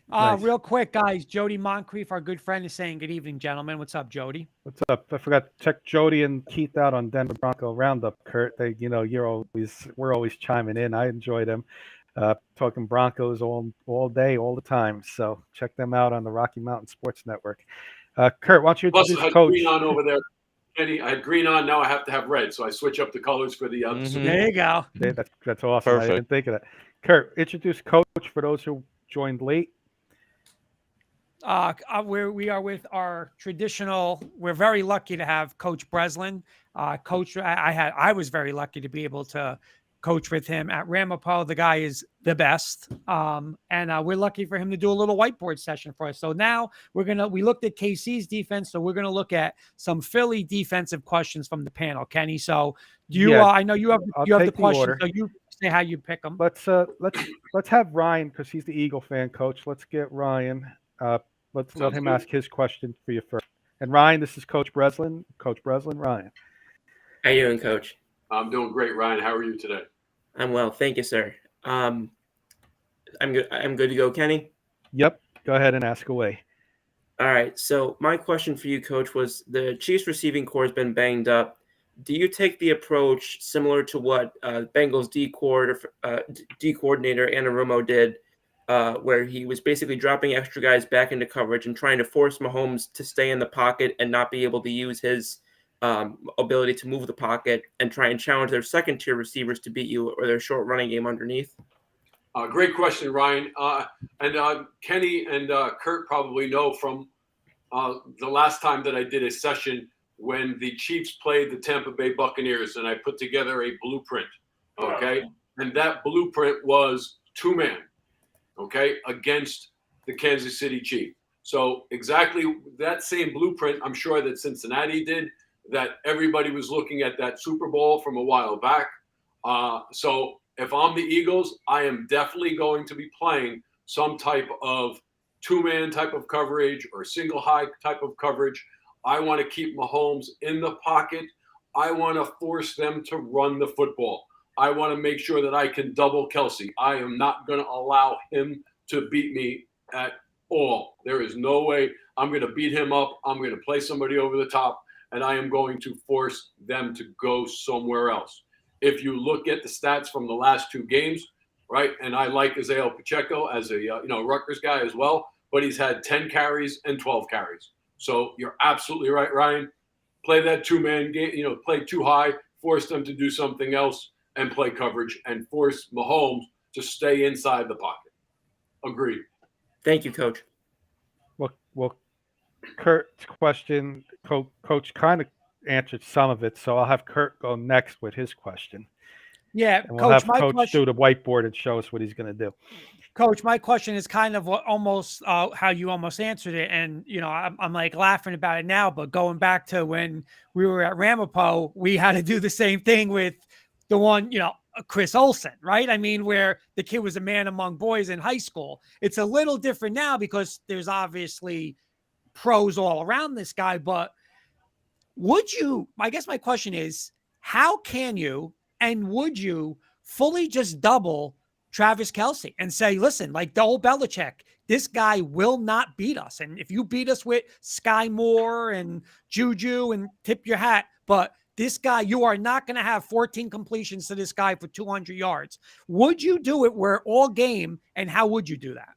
Nice. Real quick, guys. Jody Moncrief, our good friend, is saying good evening, gentlemen. What's up, Jody? What's up? I forgot to check Jody and Keith out on Denver Bronco Roundup. Kurt, we're always chiming in. I enjoy them. Talking Broncos all day, all the time. So check them out on the Rocky Mountain Sports Network. Kurt, why don't you Plus, I introduce had Coach? green on over there. Kenny, I had green on. Now I have to have red, so I switch up the colors for the Super Bowl. There you go. Yeah, that's awesome. I Perfect. didn't think of that. Kurt, introduce Coach for those who joined late. We are with our traditional. We're very lucky to have Coach Brislin. Coach, I was very lucky to be able to coach with him at Ramapo. The guy is the best, and we're lucky for him to do a little whiteboard session for us. So now we looked at KC's defense, so we're gonna look at some Philly defensive questions from the panel. Kenny, so I know you have the question, so you say how you pick them. Let's have Ryan, because he's the Eagle fan, Coach. Let's get Ryan. Let's let him ask his question for you first. And Ryan, this is Coach Brislin. Coach Brislin, Ryan. How you doing, Coach? I'm doing great, Ryan. How are you today? I'm well, thank you, sir. I'm good. I'm good to go, Kenny. Yep. Go ahead and ask away. All right. So my question for you, Coach, was the Chiefs receiving corps has been banged up. Do you take the approach similar to what Bengals D coordinator Anarumo did, where he was basically dropping extra guys back into coverage and trying to force Mahomes to stay in the pocket and not be able to use his ability to move the pocket and try and challenge their second-tier receivers to beat you or their short running game underneath? Great question, Ryan. And Kenny and Kurt probably know from the last time that I did a session when the Chiefs played the Tampa Bay Buccaneers, and I put together a blueprint, okay? And that blueprint was two-man, okay, against the Kansas City Chiefs. So exactly that same blueprint, I'm sure that Cincinnati did, that everybody was looking at that Super Bowl from a while back. So if I'm the Eagles, I am definitely going to be playing some type of two-man type of coverage or single high type of coverage. I want to keep Mahomes in the pocket. I want to force them to run the football. I want to make sure that I can double Kelsey. I am not going to allow him to beat me at all. There is no way I'm going to beat him up. I'm going to play somebody over the top, and I am going to force them to go somewhere else. If you look at the stats from the last two games, right, and I like Isaiah Pacheco as a Rutgers guy as well, but he's had 10 carries and 12 carries. So you're absolutely right, Ryan. Play that two-man game, play too high, force them to do something else, and play coverage and force Mahomes to stay inside the pocket. Agreed. Thank you, Coach. Well, Kurt's question, Coach kind of answered some of it, so I'll have Kurt go next with his question. Yeah, and we'll Coach, have Coach do the whiteboard and show us what he's going to do. Coach, my question is kind of almost how you almost answered it. And, I'm like laughing about it now, but going back to when we were at Ramapo, we had to do the same thing with the one, Chris Olsen, right? I mean, where the kid was a man among boys in high school. It's a little different now because there's obviously pros all around this guy, but I guess my question is, how can you and would you fully just double Travis Kelce and say, listen, like the old Belichick, this guy will not beat us. And if you beat us with Sky Moore and Juju and tip your hat, but this guy, you are not going to have 14 completions to this guy for 200 yards. Would you do it where all game, and how would you do that?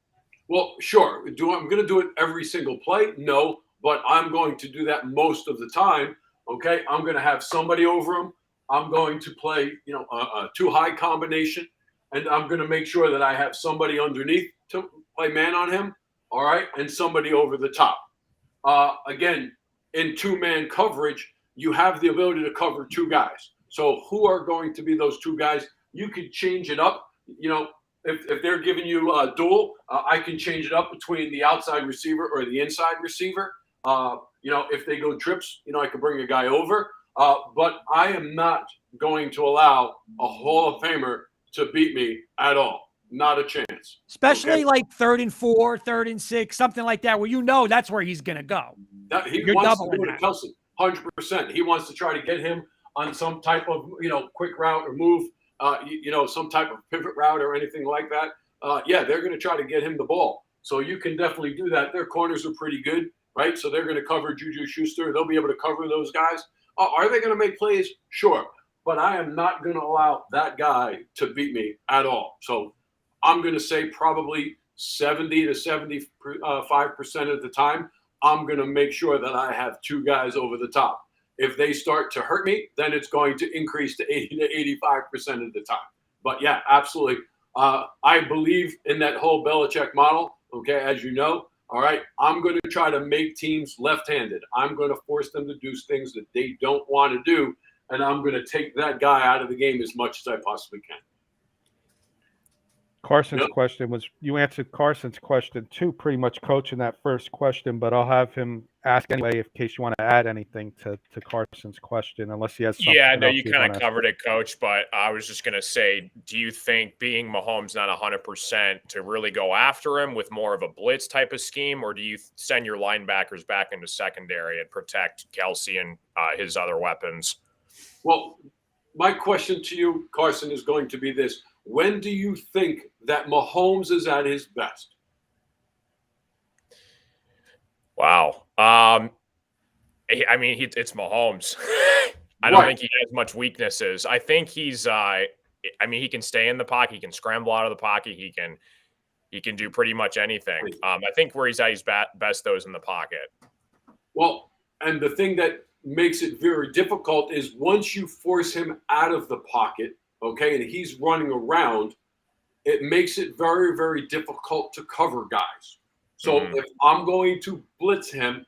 Well, sure. I'm going to do it every single play? No, but I'm going to do that most of the time. Okay, I'm going to have somebody over him. I'm going to play, a too high combination, and I'm going to make sure that I have somebody underneath to play man on him. All right, and somebody over the top. Again, in two-man coverage, you have the ability to cover two guys. So who are going to be those two guys? You could change it up. If they're giving you a duel, I can change it up between the outside receiver or the inside receiver. If they go trips, I could bring a guy over. But I am not going to allow a Hall of Famer to beat me at all. Not a chance. Especially like 3rd and 4, 3rd and 6, something like that, where that's where he's going to go. He wants to do it to Kelsey, 100%. He wants to try to get him on some type of, quick route or move, some type of pivot route or anything like that. They're going to try to get him the ball. So you can definitely do that. Their corners are pretty good, right? So they're going to cover Juju Schuster. They'll be able to cover those guys. Are they going to make plays? Sure. But I am not going to allow that guy to beat me at all. So I'm going to say probably 70 to 75% of the time, I'm going to make sure that I have two guys over the top. If they start to hurt me, then it's going to increase to 80 to 85% of the time. But yeah, absolutely. I believe in that whole Belichick model, okay, as you know. All right, I'm going to try to make teams left-handed. I'm going to force them to do things that they don't want to do, and I'm going to take that guy out of the game as much as I possibly can. Carson's question was, you answered Carson's question too, pretty much, Coach, in that first question, but I'll have him ask anyway in case you want to add anything to Carson's question, unless he has something. Yeah, no, else you he'd kind wanna of ask. covered it, Coach, but I was just going to say, do you think being Mahomes not 100% to really go after him with more of a blitz type of scheme, or do you send your linebackers back into secondary and protect Kelsey and his other weapons? Well, my question to you, Carson, is going to be this. When do you think that Mahomes is at his best? Wow. I mean, it's Mahomes. I don't think he has much weaknesses. I think he's I mean, he can stay in the pocket, he can scramble out of the pocket, he can do pretty much anything. I think where he's at his best though is in the pocket. Well, and the thing that makes it very difficult is once you force him out of the pocket, okay, and he's running around, it makes it very, very difficult to cover guys. So if I'm going to blitz him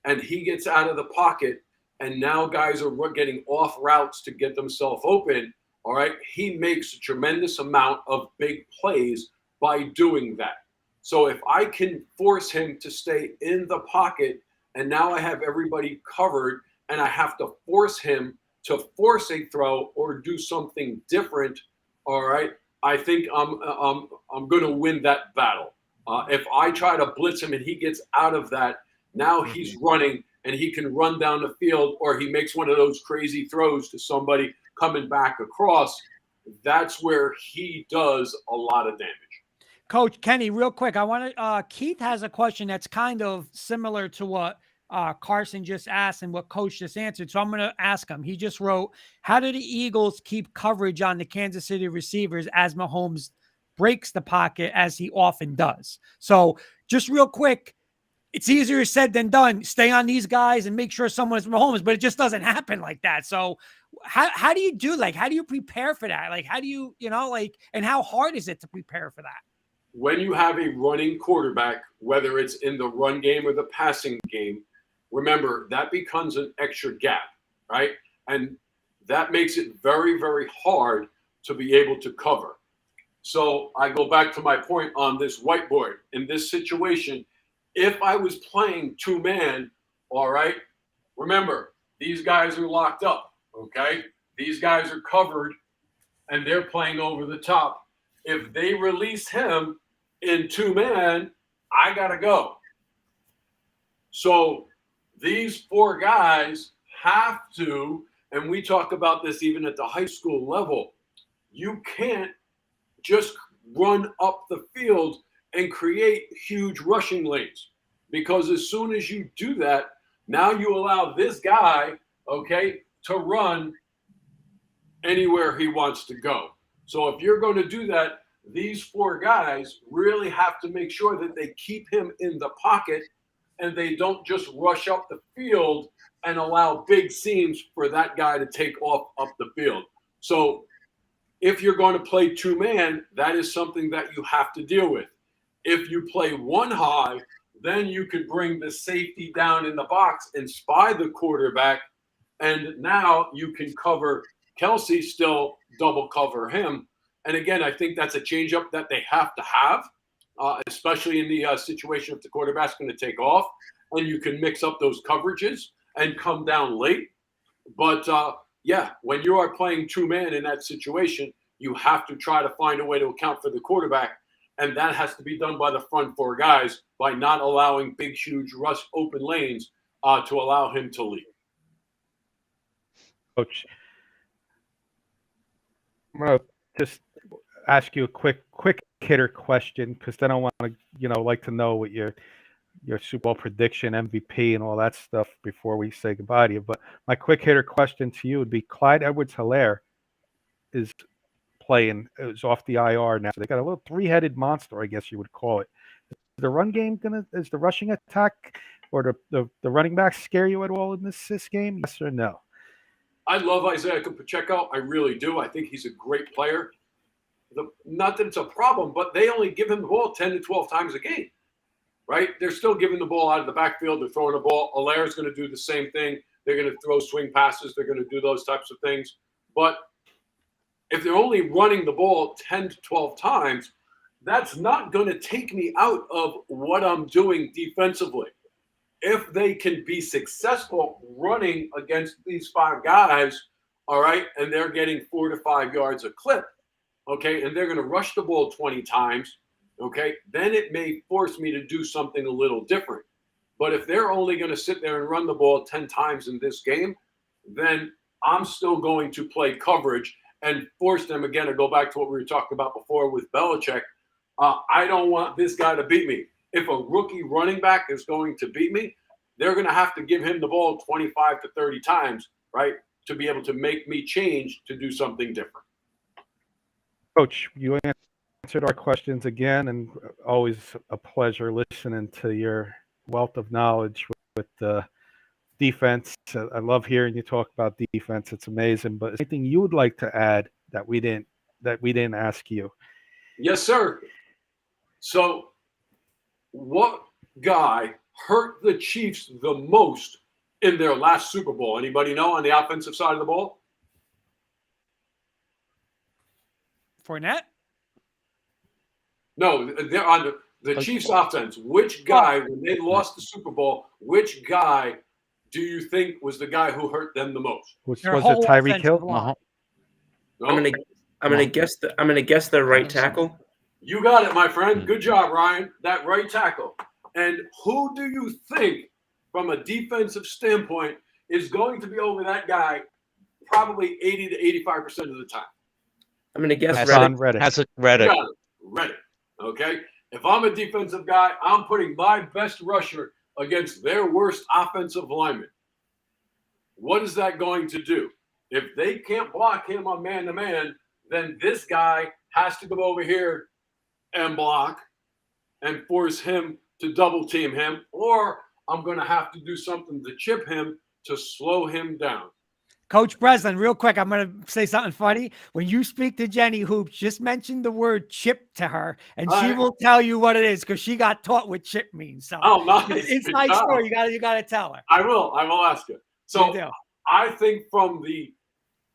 and he gets out of the pocket and now guys are getting off routes to get themselves open, all right, he makes a tremendous amount of big plays by doing that. So if I can force him to stay in the pocket and now I have everybody covered and I have to force him to force a throw or do something different, all right, I think I'm going to win that battle. If I try to blitz him and he gets out of that, now he's running and he can run down the field, or he makes one of those crazy throws to somebody coming back across. That's where he does a lot of damage. Coach Kenny, real quick, I want to. Keith has a question that's kind of similar to what Carson just asked and what Coach just answered. So I'm going to ask him. He just wrote, how do the Eagles keep coverage on the Kansas City receivers as Mahomes breaks the pocket, as he often does? So just real quick, it's easier said than done. Stay on these guys and make sure someone is Mahomes, but it just doesn't happen like that. So how do you do, like, how do you prepare for that? Like, how do you, and how hard is it to prepare for that? When you have a running quarterback, whether it's in the run game or the passing game, remember, that becomes an extra gap, right? And that makes it very, very hard to be able to cover. So I go back to my point on this whiteboard. In this situation, if I was playing two-man, all right, remember, these guys are locked up, okay? These guys are covered, and they're playing over the top. If they release him in two-man, I got to go. So these four guys have to, and we talk about this even at the high school level, you can't just run up the field and create huge rushing lanes, because as soon as you do that, now you allow this guy, okay, to run anywhere he wants to go. So if you're going to do that, these four guys really have to make sure that they keep him in the pocket and they don't just rush up the field and allow big seams for that guy to take off up the field. So if you're going to play two-man, that is something that you have to deal with. If you play one high, then you could bring the safety down in the box and spy the quarterback, and now you can cover Kelsey, still double cover him. And again, I think that's a changeup that they have to have, especially in the situation if the quarterback's going to take off, and you can mix up those coverages and come down late. But yeah, when you are playing two-man in that situation, you have to try to find a way to account for the quarterback, and that has to be done by the front four guys by not allowing big, huge rush open lanes to allow him to lead. Coach, I'm going to just ask you a quick hitter question because then I want to, like to know what your Super Bowl prediction, MVP, and all that stuff before we say goodbye to you. But my quick hitter question to you would be: Clyde Edwards-Helaire is is off the IR now. So they got a little three-headed monster, I guess you would call it. Is the run game is the rushing attack or the running backs scare you at all in this game? Yes or no? I love Isaiah Pacheco. I really do. I think he's a great player. Not that it's a problem, but they only give him the ball 10 to 12 times a game, right? They're still giving the ball out of the backfield. They're throwing the ball. Alaire's going to do the same thing. They're going to throw swing passes. They're going to do those types of things. But if they're only running the ball 10 to 12 times, that's not going to take me out of what I'm doing defensively. If they can be successful running against these five guys, all right, and they're getting 4 to 5 yards a clip, okay, and they're going to rush the ball 20 times, okay, then it may force me to do something a little different. But if they're only going to sit there and run the ball 10 times in this game, then I'm still going to play coverage and force them again to go back to what we were talking about before with Belichick. I don't want this guy to beat me. If a rookie running back is going to beat me, they're going to have to give him the ball 25 to 30 times, right, to be able to make me change to do something different. Coach, you answered our questions again, and always a pleasure listening to your wealth of knowledge with the defense. I love hearing you talk about defense. It's amazing. But anything you would like to add that we didn't ask you? Yes, sir. So, what guy hurt the Chiefs the most in their last Super Bowl? Anybody know on the offensive side of the ball? Fournette? No, they're on the Chiefs offense. Which guy, when they lost the Super Bowl, which guy do you think was the guy who hurt them the most? Was it Tyreek Hill? No? I'm gonna guess the right tackle. You got it, my friend. Good job, Ryan. That right tackle. And who do you think, from a defensive standpoint, is going to be over that guy probably 80 to 85% of the time? I'm gonna guess Reddick. That's a Reddick. Reddick. Okay. If I'm a defensive guy, I'm putting my best rusher against their worst offensive lineman. What is that going to do? If they can't block him on man-to-man, then this guy has to go over here and block and force him to double team him, or I'm going to have to do something to chip him to slow him down. Coach Brislin, real quick, I'm going to say something funny. When you speak to Jenny Hoops, just mention the word chip to her, and she will tell you what it is because she got taught what chip means. So nice. It's a nice story. You got to tell her. I will ask her. So I think from the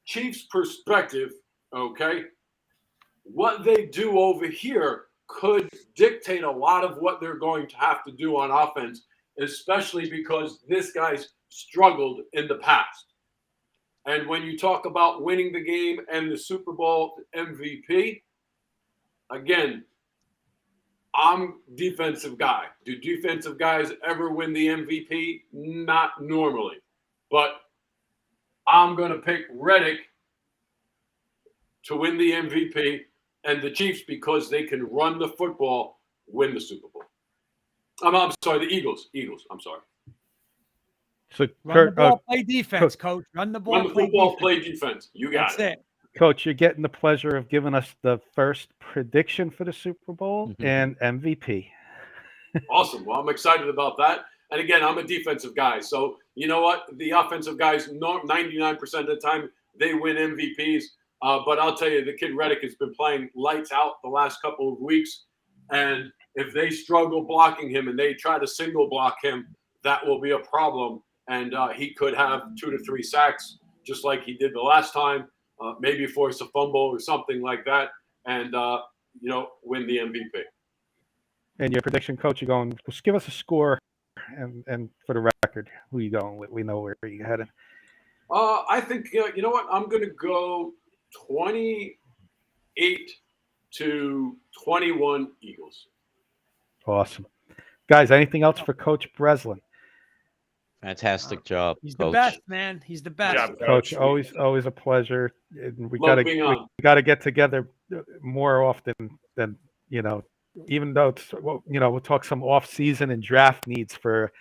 Chiefs' perspective, okay, what they do over here could dictate a lot of what they're going to have to do on offense, especially because this guy's struggled in the past. And when you talk about winning the game and the Super Bowl MVP, again, I'm defensive guy. Do defensive guys ever win the MVP? Not normally. But I'm going to pick Reddick to win the MVP and the Chiefs because they can run the football, win the Super Bowl. I'm sorry, the Eagles. I'm sorry. So Run the ball, play defense, Coach. Run the ball, play defense. You got it. Coach, you're getting the pleasure of giving us the first prediction for the Super Bowl and MVP. Awesome. Well, I'm excited about that. And again, I'm a defensive guy. So you know what? The offensive guys, 99% of the time, they win MVPs. But I'll tell you, the kid Reddick has been playing lights out the last couple of weeks. And if they struggle blocking him and they try to single block him, that will be a problem. And he could have 2 to 3 sacks, just like he did the last time, maybe force a fumble or something like that, and, win the MVP. And your prediction, Coach, you're going, just give us a score and for the record, who you going with? We know where you're heading. I think, you know what? I'm going to go 28 to 21 Eagles. Awesome. Guys, anything else for Coach Brislin? Fantastic job. He's Coach. the best, man. He's the best. Good job, Coach, always a pleasure. We got to get together more often than, even though it's, well, we'll talk some off season and draft needs for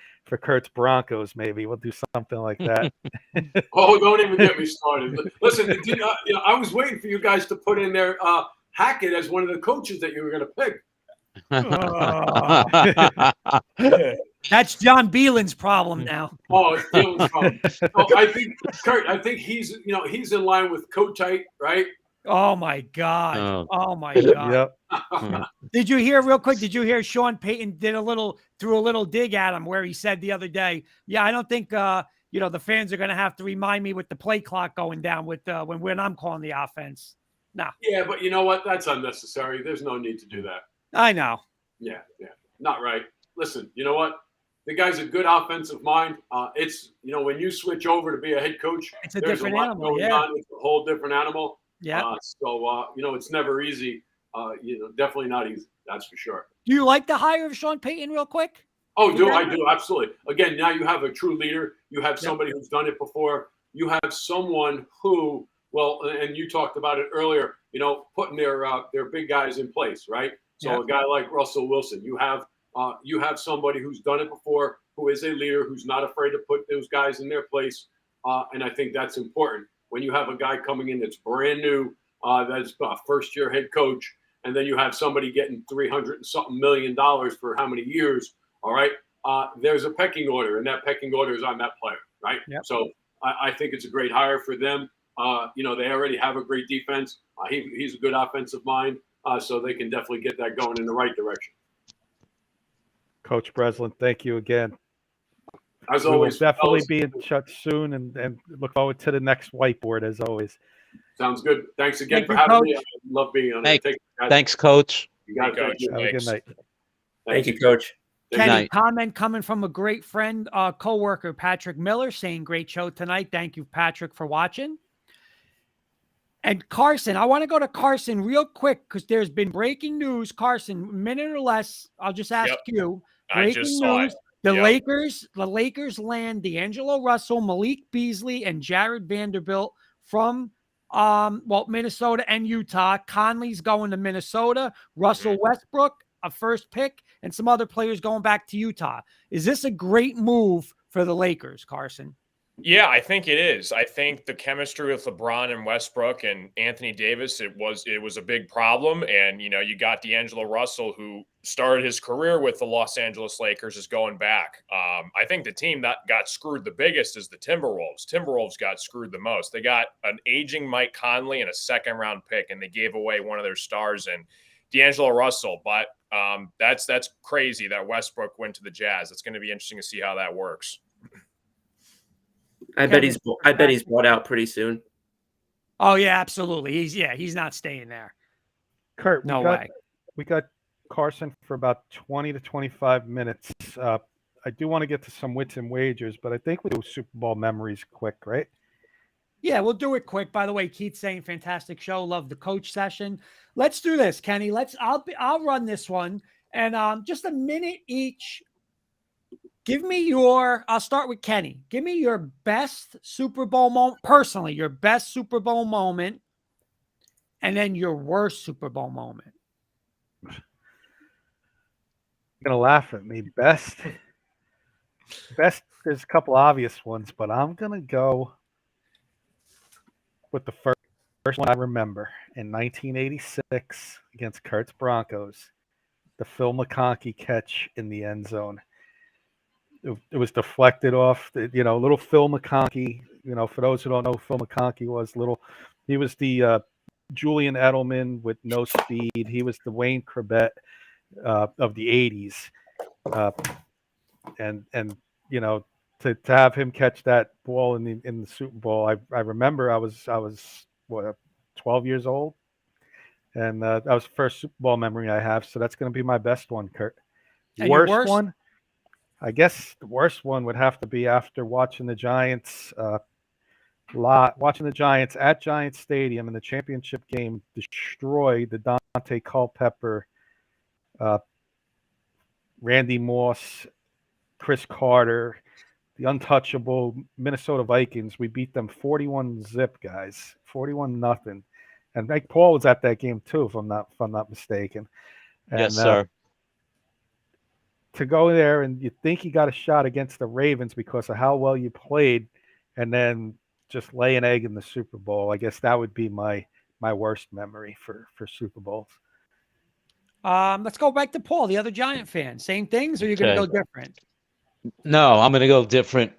Kurt's Broncos. Maybe we'll do something like that. Oh, don't even get me started. Listen, I was waiting for you guys to put in there Hackett as one of the coaches that you were going to pick. That's John Beelan's problem now. Oh, it's Dylan's problem. Oh, I think Kurt. He's he's in line with Kotite, right? Oh my God. Oh my God. Yep. Did you hear real quick? Did you hear Sean Payton threw a little dig at him where he said the other day, yeah, I don't think the fans are going to have to remind me with the play clock going down with when I'm calling the offense. No. Yeah, but you know what? That's unnecessary. There's no need to do that. I know. Yeah, not right. Listen, you know what? The guy's a good offensive mind. It's when you switch over to be a head coach, It's a there's different a lot animal. going Yeah. on. It's a whole different animal. Yeah. So it's never easy. Definitely not easy. That's for sure. Do you like the hire of Sean Payton real quick? Oh, I do. Absolutely. Again, now you have a true leader. You have somebody who's done it before. You have someone who, and you talked about it earlier, putting their big guys in place, right? So a guy like Russell Wilson, you have somebody who's done it before, who is a leader, who's not afraid to put those guys in their place. And I think that's important. When you have a guy coming in that's brand new, that's a first-year head coach, and then you have somebody getting $300 and something million for how many years, all right? There's a pecking order, and that pecking order is on that player, right? Yep. So I think it's a great hire for them. They already have a great defense. He's a good offensive mind, so they can definitely get that going in the right direction. Coach Brislin, thank you again. As We always, will definitely fellas, be in touch soon, and look forward to the next whiteboard as always. sounds good. Thanks again Thank for you, having Coach. me. I love being on Hey, it. Take care, guys. Thanks, Coach. You got it. Thank you. Have a good night. Thank you, Coach. Good Kenny, night. comment coming from a great friend, co-worker, Patrick Miller, saying great show tonight. Thank you, Patrick, for watching. And Carson, I want to go to Carson real quick because there's been breaking news. Carson, a minute or less. I'll just ask you. I just saw it. The Yep. Lakers land D'Angelo Russell, Malik Beasley, and Jared Vanderbilt from Minnesota and Utah. Conley's going to Minnesota. Russell Westbrook, a first pick, and some other players going back to Utah. Is this a great move for the Lakers, Carson? Yeah, I think it is. I think the chemistry with LeBron and Westbrook and Anthony Davis, it was a big problem. And, you got D'Angelo Russell, who started his career with the Los Angeles Lakers, is going back. I think the team that got screwed the biggest is the Timberwolves. Timberwolves got screwed the most. They got an aging Mike Conley and a second-round pick, and they gave away one of their stars in D'Angelo Russell. But that's crazy that Westbrook went to the Jazz. It's going to be interesting to see how that works. I bet he's bought out pretty soon. Oh yeah, absolutely. He's not staying there. Kurt, No way. We got Carson for about 20 to 25 minutes. I do want to get to some wits and wagers, but I think we'll do Super Bowl memories quick, right? Yeah, we'll do it quick. By the way, Keith saying fantastic show. Love the coach session. Let's do this, Kenny. I'll run this one, and just a minute each. I'll start with Kenny. Give me your best Super Bowl moment, personally, your best Super Bowl moment, and then your worst Super Bowl moment. You're going to laugh at me. Best, there's a couple obvious ones, but I'm going to go with the first one I remember in 1986 against Kurt's Broncos, the Phil McConkey catch in the end zone. It was deflected off, little Phil McConkey. For those who don't know who Phil McConkey was, he was the Julian Edelman with no speed. He was the Wayne Corbett of the 80s. To have him catch that ball in the Super Bowl, I remember I was 12 years old, and that was the first Super Bowl memory I have. So that's going to be my best one, Kurt. And your worst one, I guess the worst one would have to be after watching the Giants at Giants Stadium in the championship game destroy the Dante Culpepper, Randy Moss, Chris Carter, the untouchable Minnesota Vikings. We beat them 41-0, guys, 41-0. and like Paul was at that game too, if I'm not mistaken. And, Yes, sir. To go there and you think you got a shot against the Ravens because of how well you played, and then just lay an egg in the Super Bowl. I guess that would be my worst memory for Super Bowls. Let's go back to Paul, the other Giant fan. Same things, or you're going to Okay. go different? No, I'm going to go different.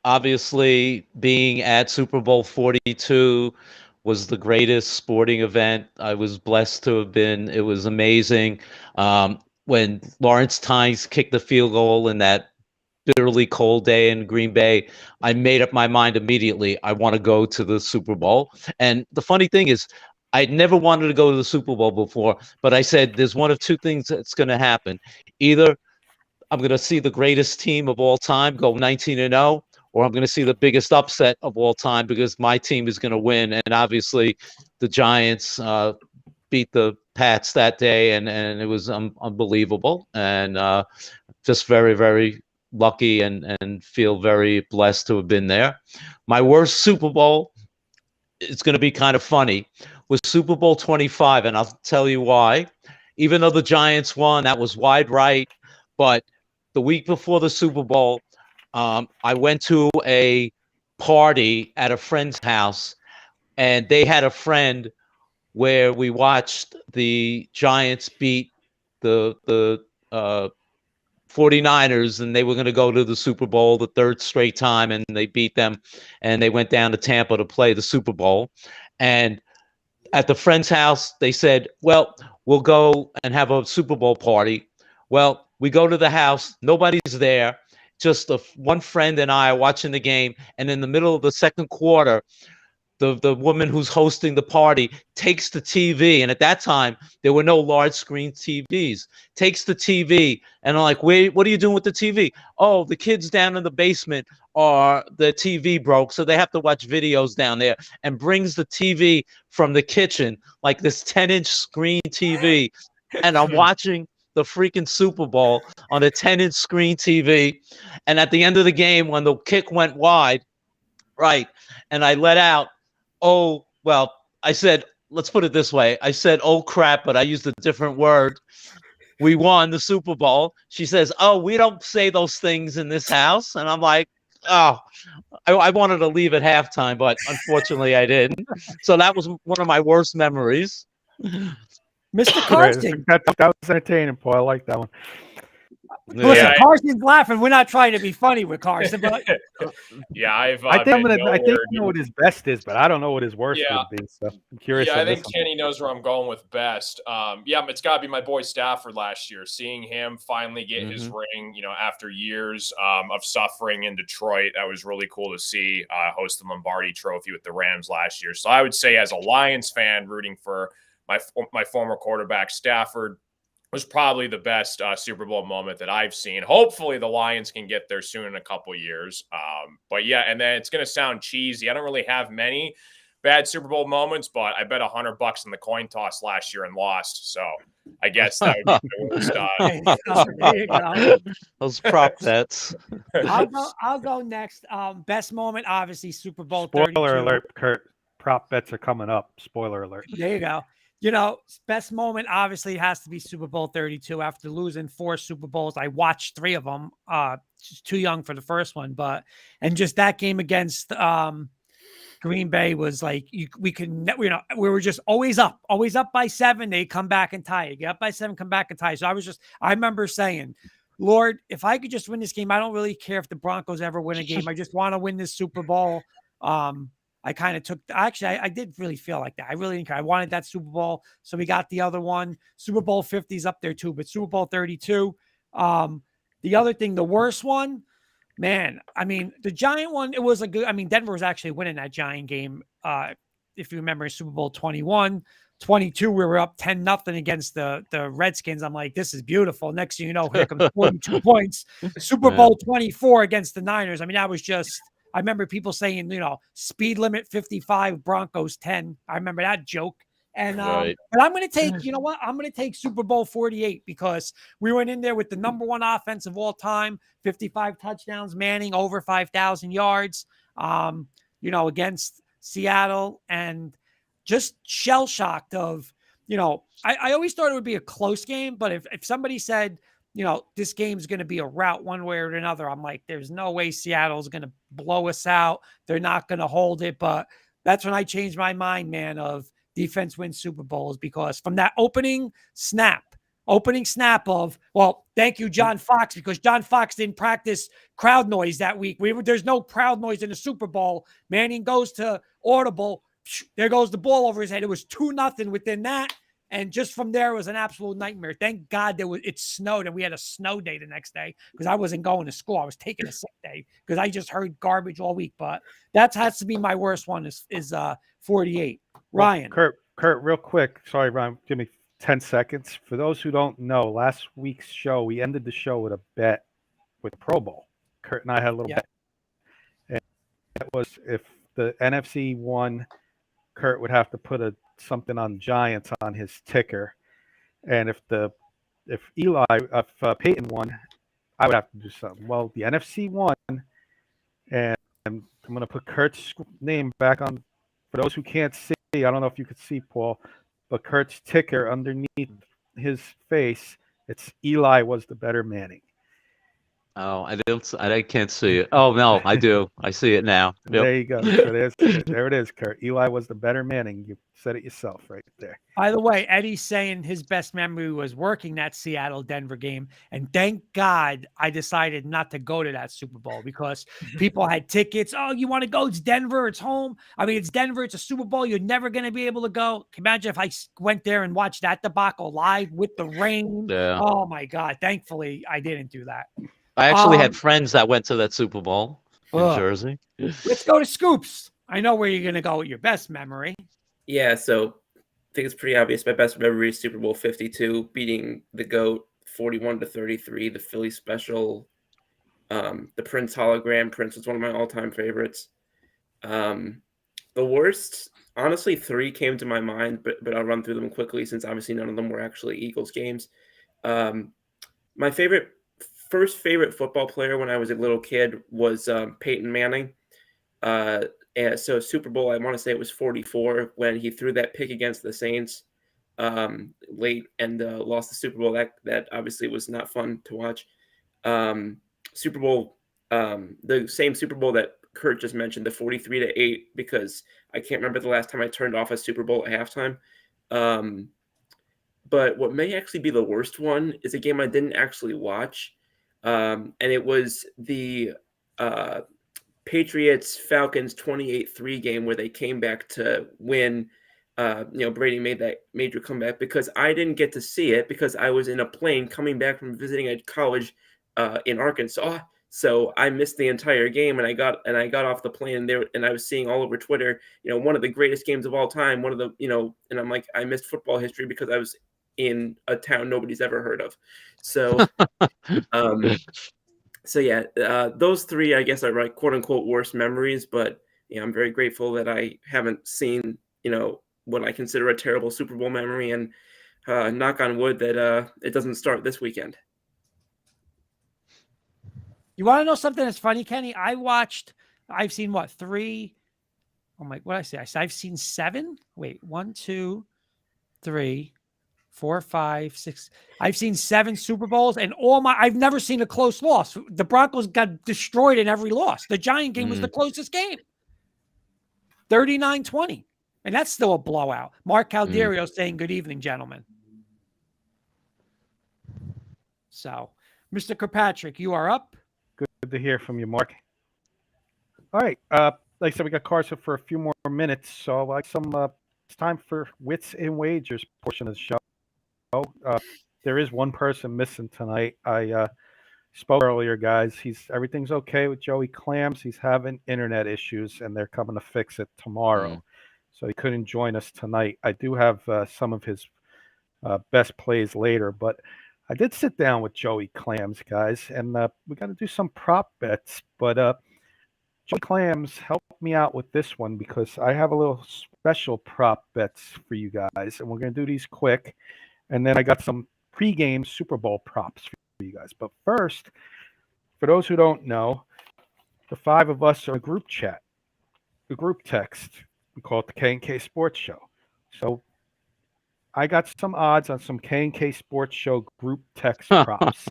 Obviously, being at Super Bowl 42 was the greatest sporting event. I was blessed to have been. It was amazing. When Lawrence Tynes kicked the field goal in that bitterly cold day in Green Bay, I made up my mind immediately. I want to go to the Super Bowl. And the funny thing is, I'd never wanted to go to the Super Bowl before, but I said, there's one of two things that's going to happen. Either I'm going to see the greatest team of all time go 19-0, or I'm going to see the biggest upset of all time because my team is going to win. And obviously, the Giants beat the Pats that day, and it was unbelievable. And just very, very lucky and feel very blessed to have been there. My worst Super Bowl, it's going to be kind of funny, was Super Bowl 25, and I'll tell you why. Even though the Giants won, that was wide right, but the week before the Super Bowl, I went to a party at a friend's house, and they had a friend where we watched the Giants beat the 49ers, and they were going to go to the Super Bowl the third straight time, and they beat them, and they went down to Tampa to play the Super Bowl. And at the friend's house, they said, well, we'll go and have a Super Bowl party. Well, we go to the house, nobody's there, just one friend and I are watching the game, and in the middle of the second quarter, the woman who's hosting the party takes the TV, and at that time there were no large screen TVs. Takes the TV, and I'm like, wait, what are you doing with the TV? Oh, the kids down in the basement the TV broke, so they have to watch videos down there, and brings the TV from the kitchen, like this 10-inch screen TV, and I'm watching the freaking Super Bowl on a 10-inch screen TV. And at the end of the game, when the kick went wide, right, and I let out, oh, well, I said, let's put it this way. I said, oh, crap, but I used a different word. We won the Super Bowl. She says, oh, we don't say those things in this house. And I'm like, oh, I wanted to leave at halftime, but unfortunately I didn't. So that was one of my worst memories. Mr. Carson. That was entertaining, Paul. I like that one. Listen, Yeah. Carson's laughing. We're not trying to be funny with Carson, but Yeah, I think I know what his best is, but I don't know what his worst Yeah. would be. So I'm curious. Yeah, on I think this one. Kenny knows where I'm going with best. Yeah, it's got to be my boy Stafford last year. Seeing him finally get his ring, after years of suffering in Detroit, that was really cool to see. Host the Lombardi Trophy with the Rams last year. So I would say, as a Lions fan, rooting for my former quarterback Stafford was probably the best Super Bowl moment that I've seen. Hopefully the Lions can get there soon in a couple years. But yeah, and then it's going to sound cheesy. I don't really have many bad Super Bowl moments, but I bet $100 in the coin toss last year and lost. So I guess that would be the worst. there you go. Those prop bets. I'll go next. Best moment, obviously, Super Bowl 32. Spoiler alert, Kurt. Prop bets are coming up. Spoiler alert. There you go. Best moment obviously has to be Super Bowl 32. After losing 4 Super Bowls, I watched 3 of them. Just too young for the first one, and just that game against Green Bay was like we were just always up by 7. They come back and tie. You get up by 7, come back and tie. So I remember saying, Lord, if I could just win this game, I don't really care if the Broncos ever win a game. I just want to win this Super Bowl. I kind of took, actually, I did really feel like that. I really didn't care. I wanted that Super Bowl. So we got the other one. Super Bowl 50 is up there too, but Super Bowl 32. The other thing, the worst one, man, I mean, the Giant one, it was Denver was actually winning that Giant game. If you remember Super Bowl 21, 22, we were up 10-0 against the Redskins. I'm like, this is beautiful. Next thing you know, here comes 42 points. Super Bowl 24 against the Niners. I mean, that was just, I remember people saying, speed limit 55, Broncos 10. I remember that joke. And Right. but I'm going to take, you know what? I'm going to take Super Bowl 48 because we went in there with the number 1 offense of all time, 55 touchdowns, Manning over 5,000 yards, against Seattle, and just shell shocked of, I always thought it would be a close game, but if somebody said, this game's going to be a rout one way or another, I'm like, there's no way Seattle's going to blow us out. They're not going to hold it. But that's when I changed my mind, man, of defense wins Super Bowls, because from that opening snap of, well, thank you, John Fox, because John Fox didn't practice crowd noise that week. There's no crowd noise in the Super Bowl. Manning goes to audible. There goes the ball over his head. It was 2-0 within that. And just from there, it was an absolute nightmare. Thank God it snowed, and we had a snow day the next day because I wasn't going to school. I was taking a sick day because I just heard garbage all week. But that has to be my worst one is 48. Ryan. Well, Kurt, real quick. Sorry, Ryan. Give me 10 seconds. For those who don't know, last week's show, we ended the show with a bet with the Pro Bowl. Kurt and I had a little bet. And that was if the NFC won, Kurt would have to put something on Giants on his ticker. And if Peyton won, I would have to do something. Well, the NFC won, and I'm going to put Kurt's name back on. For those who can't see, I don't know if you could see, Paul, but Kurt's ticker underneath his face, it's Eli was the better Manning. Oh, I can't see it. Oh no, I do. I see it now. Yep. There you go. So there it is, Kurt. Eli was the better Manning. You said it yourself right there. By the way, Eddie's saying his best memory was working that Seattle-Denver game. And thank God I decided not to go to that Super Bowl because people had tickets. Oh, you want to go? It's Denver. It's home. I mean, it's Denver. It's a Super Bowl. You're never going to be able to go. Can you imagine if I went there and watched that debacle live with the rain? Yeah. Oh, my God. Thankfully, I didn't do that. I actually had friends that went to that Super Bowl in Jersey. Let's go to Scoops. I know where you're going to go with your best memory. Yeah, so I think it's pretty obvious. My best memory is Super Bowl 52, beating the GOAT 41-33, the Philly special, the Prince hologram. Prince was one of my all-time favorites. The worst, honestly, 3 came to my mind, but I'll run through them quickly since obviously none of them were actually Eagles games. My first favorite football player when I was a little kid was Peyton Manning. And so Super Bowl, I want to say it was 44 when he threw that pick against the Saints late and lost the Super Bowl. That obviously was not fun to watch. Super Bowl, the same Super Bowl that Kurt just mentioned, the 43-8, because I can't remember the last time I turned off a Super Bowl at halftime. But what may actually be the worst one is a game I didn't actually watch. And it was the Patriots-Falcons 28-3 game where they came back to win. Brady made that major comeback because I didn't get to see it because I was in a plane coming back from visiting a college in Arkansas. So I missed the entire game, and I got off the plane and I was seeing all over Twitter, one of the greatest games of all time, and I'm like, I missed football history because I was in a town nobody's ever heard of. So, those 3, I guess, are my quote unquote worst memories, but I'm very grateful that I haven't seen, what I consider a terrible Super Bowl memory, and knock on wood that it doesn't start this weekend. You want to know something that's funny, Kenny? I've seen 3. Oh my, what did I say? I've seen 7. Wait, 1, 2, 3, 4, 5, 6. I've seen 7 Super Bowls, and I've never seen a close loss. The Broncos got destroyed in every loss. The Giant game was the closest game. 39-20. And that's still a blowout. Mark Calderio saying good evening, gentlemen. So, Mr. Kirkpatrick, you are up. Good to hear from you, Mark. All right. Like I said, we got Carson for a few more minutes. So it's time for Wits and Wagers portion of the show. There is one person missing tonight. I spoke earlier, guys. Everything's okay with Joey Clams. He's having internet issues, and they're coming to fix it tomorrow. So he couldn't join us tonight. I do have some of his best plays later, but I did sit down with Joey Clams, guys, and we got to do some prop bets. But Joey Clams helped me out with this one because I have a little special prop bets for you guys, and we're going to do these quick. And then I got some pregame Super Bowl props for you guys. But first, for those who don't know, the 5 of us are a group chat, a group text. We call it the K&K Sports Show. So I got some odds on some K&K Sports Show group text props.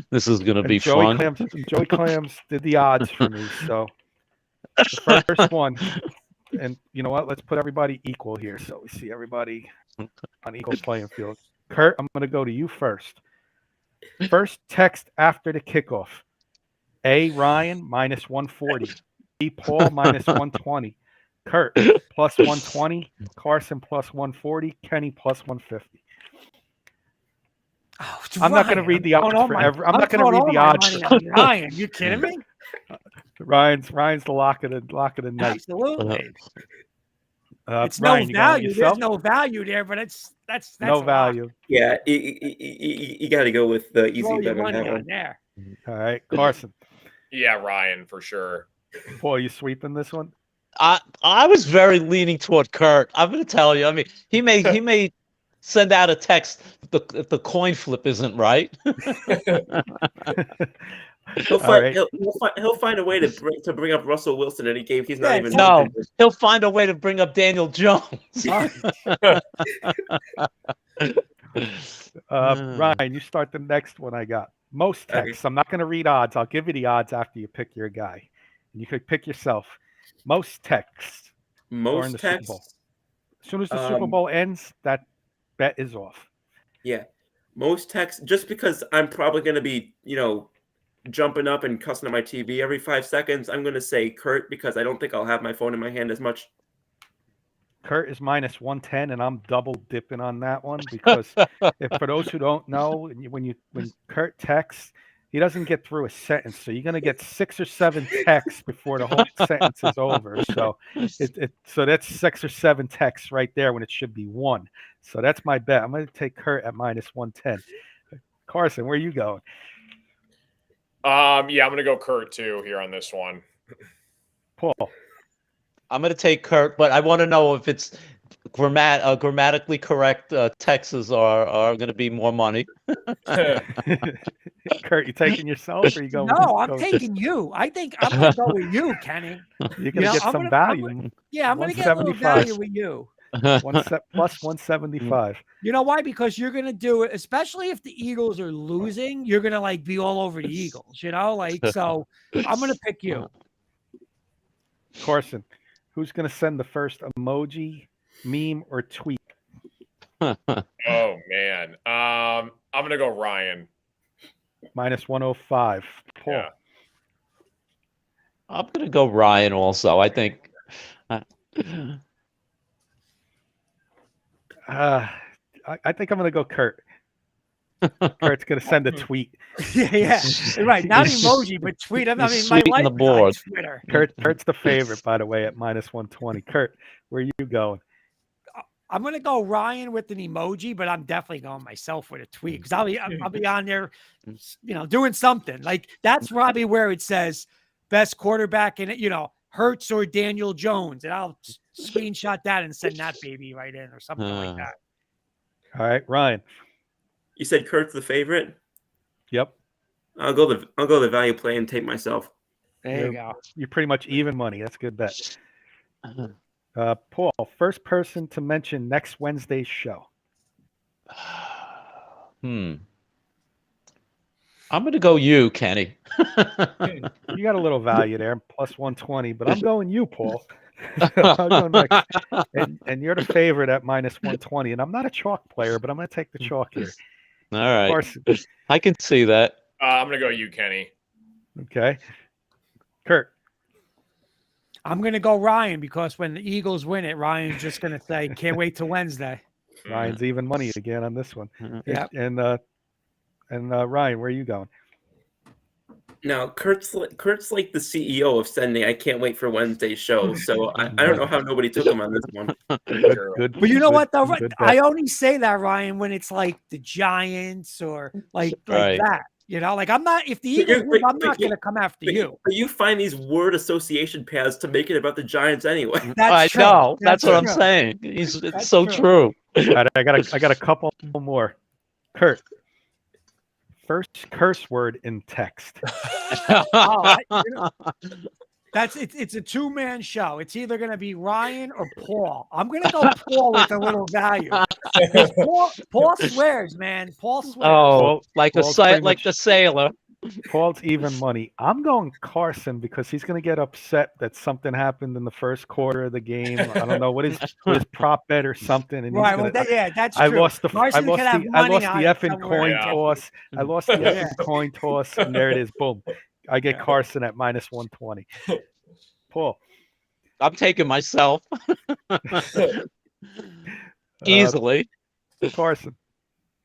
This is going to And be fun. Joey Clams did the odds for me. So the first one, and you know what? Let's put everybody equal here, so we see everybody on equal playing field. Kurt, I'm going to go to you first. First text after the kickoff. A, Ryan, minus 140. B, Paul, minus 120. Kurt, plus 120. Carson, plus 140. Kenny, plus 150. Oh, I'm not going to read the odds for every. I'm not going to read the odds. Ryan, you kidding me? Ryan's the lock of the night. Absolutely. It's Ryan, no you going with value. There's yourself? no value there, but that's No a lot. value. Yeah, you got to go with the easy Throw your bet on money that on one. there. All right, Carson. Yeah, Ryan for sure. Paul, you sweeping this one? I was very leaning toward Kurt. I'm going to tell you. I mean, he may send out a text if the coin flip isn't right. He'll find a way to bring up Russell Wilson, and he's not even. No, he'll find a way to bring up Daniel Jones. Ryan, you start the next one. I got most texts. I'm not going to read odds. I'll give you the odds after you pick your guy. You could pick yourself. Most texts. Most texts. As soon as the Super Bowl ends, that bet is off. Yeah, most texts. Just because I'm probably going to be, jumping up and cussing at my TV every 5 seconds, I'm going to say Kurt because I don't think I'll have my phone in my hand as much. Kurt is minus 110, and I'm double dipping on that one because for those who don't know, when Kurt texts, he doesn't get through a sentence, so you're going to get 6 or 7 texts before the whole sentence is over. So so that's 6 or 7 texts right there when it should be 1. So that's my bet. I'm going to take Kurt at minus 110. Carson, where are you going? Yeah, I'm going to go Kurt too here on this one. Paul. I'm going to take Kurt, but I want to know if it's grammatically correct. Texts are going to be more money. Kurt, you taking yourself or you going? No, I'm taking you. I think I'm going to go with you, Kenny. You're going to get some value. I'm going to get a little value with you. Plus 175. You know why? Because you're going to do it, especially if the Eagles are losing, you're going to be all over the Eagles, so I'm going to pick you. Carson, who's going to send the first emoji, meme, or tweet? Oh, man. I'm going to go Ryan. Minus 105. Paul. Yeah. I'm going to go Ryan also. I think. I think I'm going to go Kurt. Kurt's going to send a tweet. Yeah, right. Not emoji, but tweet. I mean, my life the board. is on Twitter. Kurt's the favorite, by the way, at minus 120. Kurt, where are you going? I'm going to go Ryan with an emoji, but I'm definitely going myself with a tweet because I'll be on there, doing something. That's probably where it says best quarterback in it, Hurts or Daniel Jones, and I'll screenshot that and send that baby right in or something like that. All right, Ryan. You said Kurt's the favorite? Yep. I'll go the value play and take myself. There you go. You're pretty much even money. That's a good bet. Paul, first person to mention next Wednesday's show. I'm going to go you, Kenny. You got a little value there, plus 120, but I'm going you, Paul. I'll go next. And you're the favorite at minus 120. And I'm not a chalk player, but I'm going to take the chalk here. All right. Carson. I can see that. I'm going to go you, Kenny. Okay. Kurt. I'm going to go Ryan because when the Eagles win it, Ryan's just going to say, can't wait till Wednesday. Ryan's even money again on this one. Yeah. And Ryan, where are you going? Now, Kurt's like the CEO of sending I can't wait for Wednesday's show. So I don't know how nobody took him on this one. Good. But you know what, though? I Bet. only say that, Ryan, when it's like the Giants or like that. I'm not, if the Eagles win, I'm not going to come after you. But you find these word association paths to make it about the Giants anyway. That's true. know. That's what I'm true. saying. It's That's so true. All right, I got a couple more. Kurt. First curse word in text. It's a two-man show. It's either going to be Ryan or Paul. I'm going to go Paul with a little value. 'Cause Paul swears, man. Paul swears. Oh, like Paul's pretty like much- the sailor. Paul's even money. I'm going Carson because he's going to get upset that something happened in the first quarter of the game. I don't know what his prop bet or something. And Right. he's Well, gonna, that's I true. lost the Carson could have I money lost on the it effing somewhere. coin Yeah. toss. I lost the Yeah. effing coin toss, and there it is. Boom. I get Yeah. Carson at -120. Paul. I'm taking myself easily. Carson.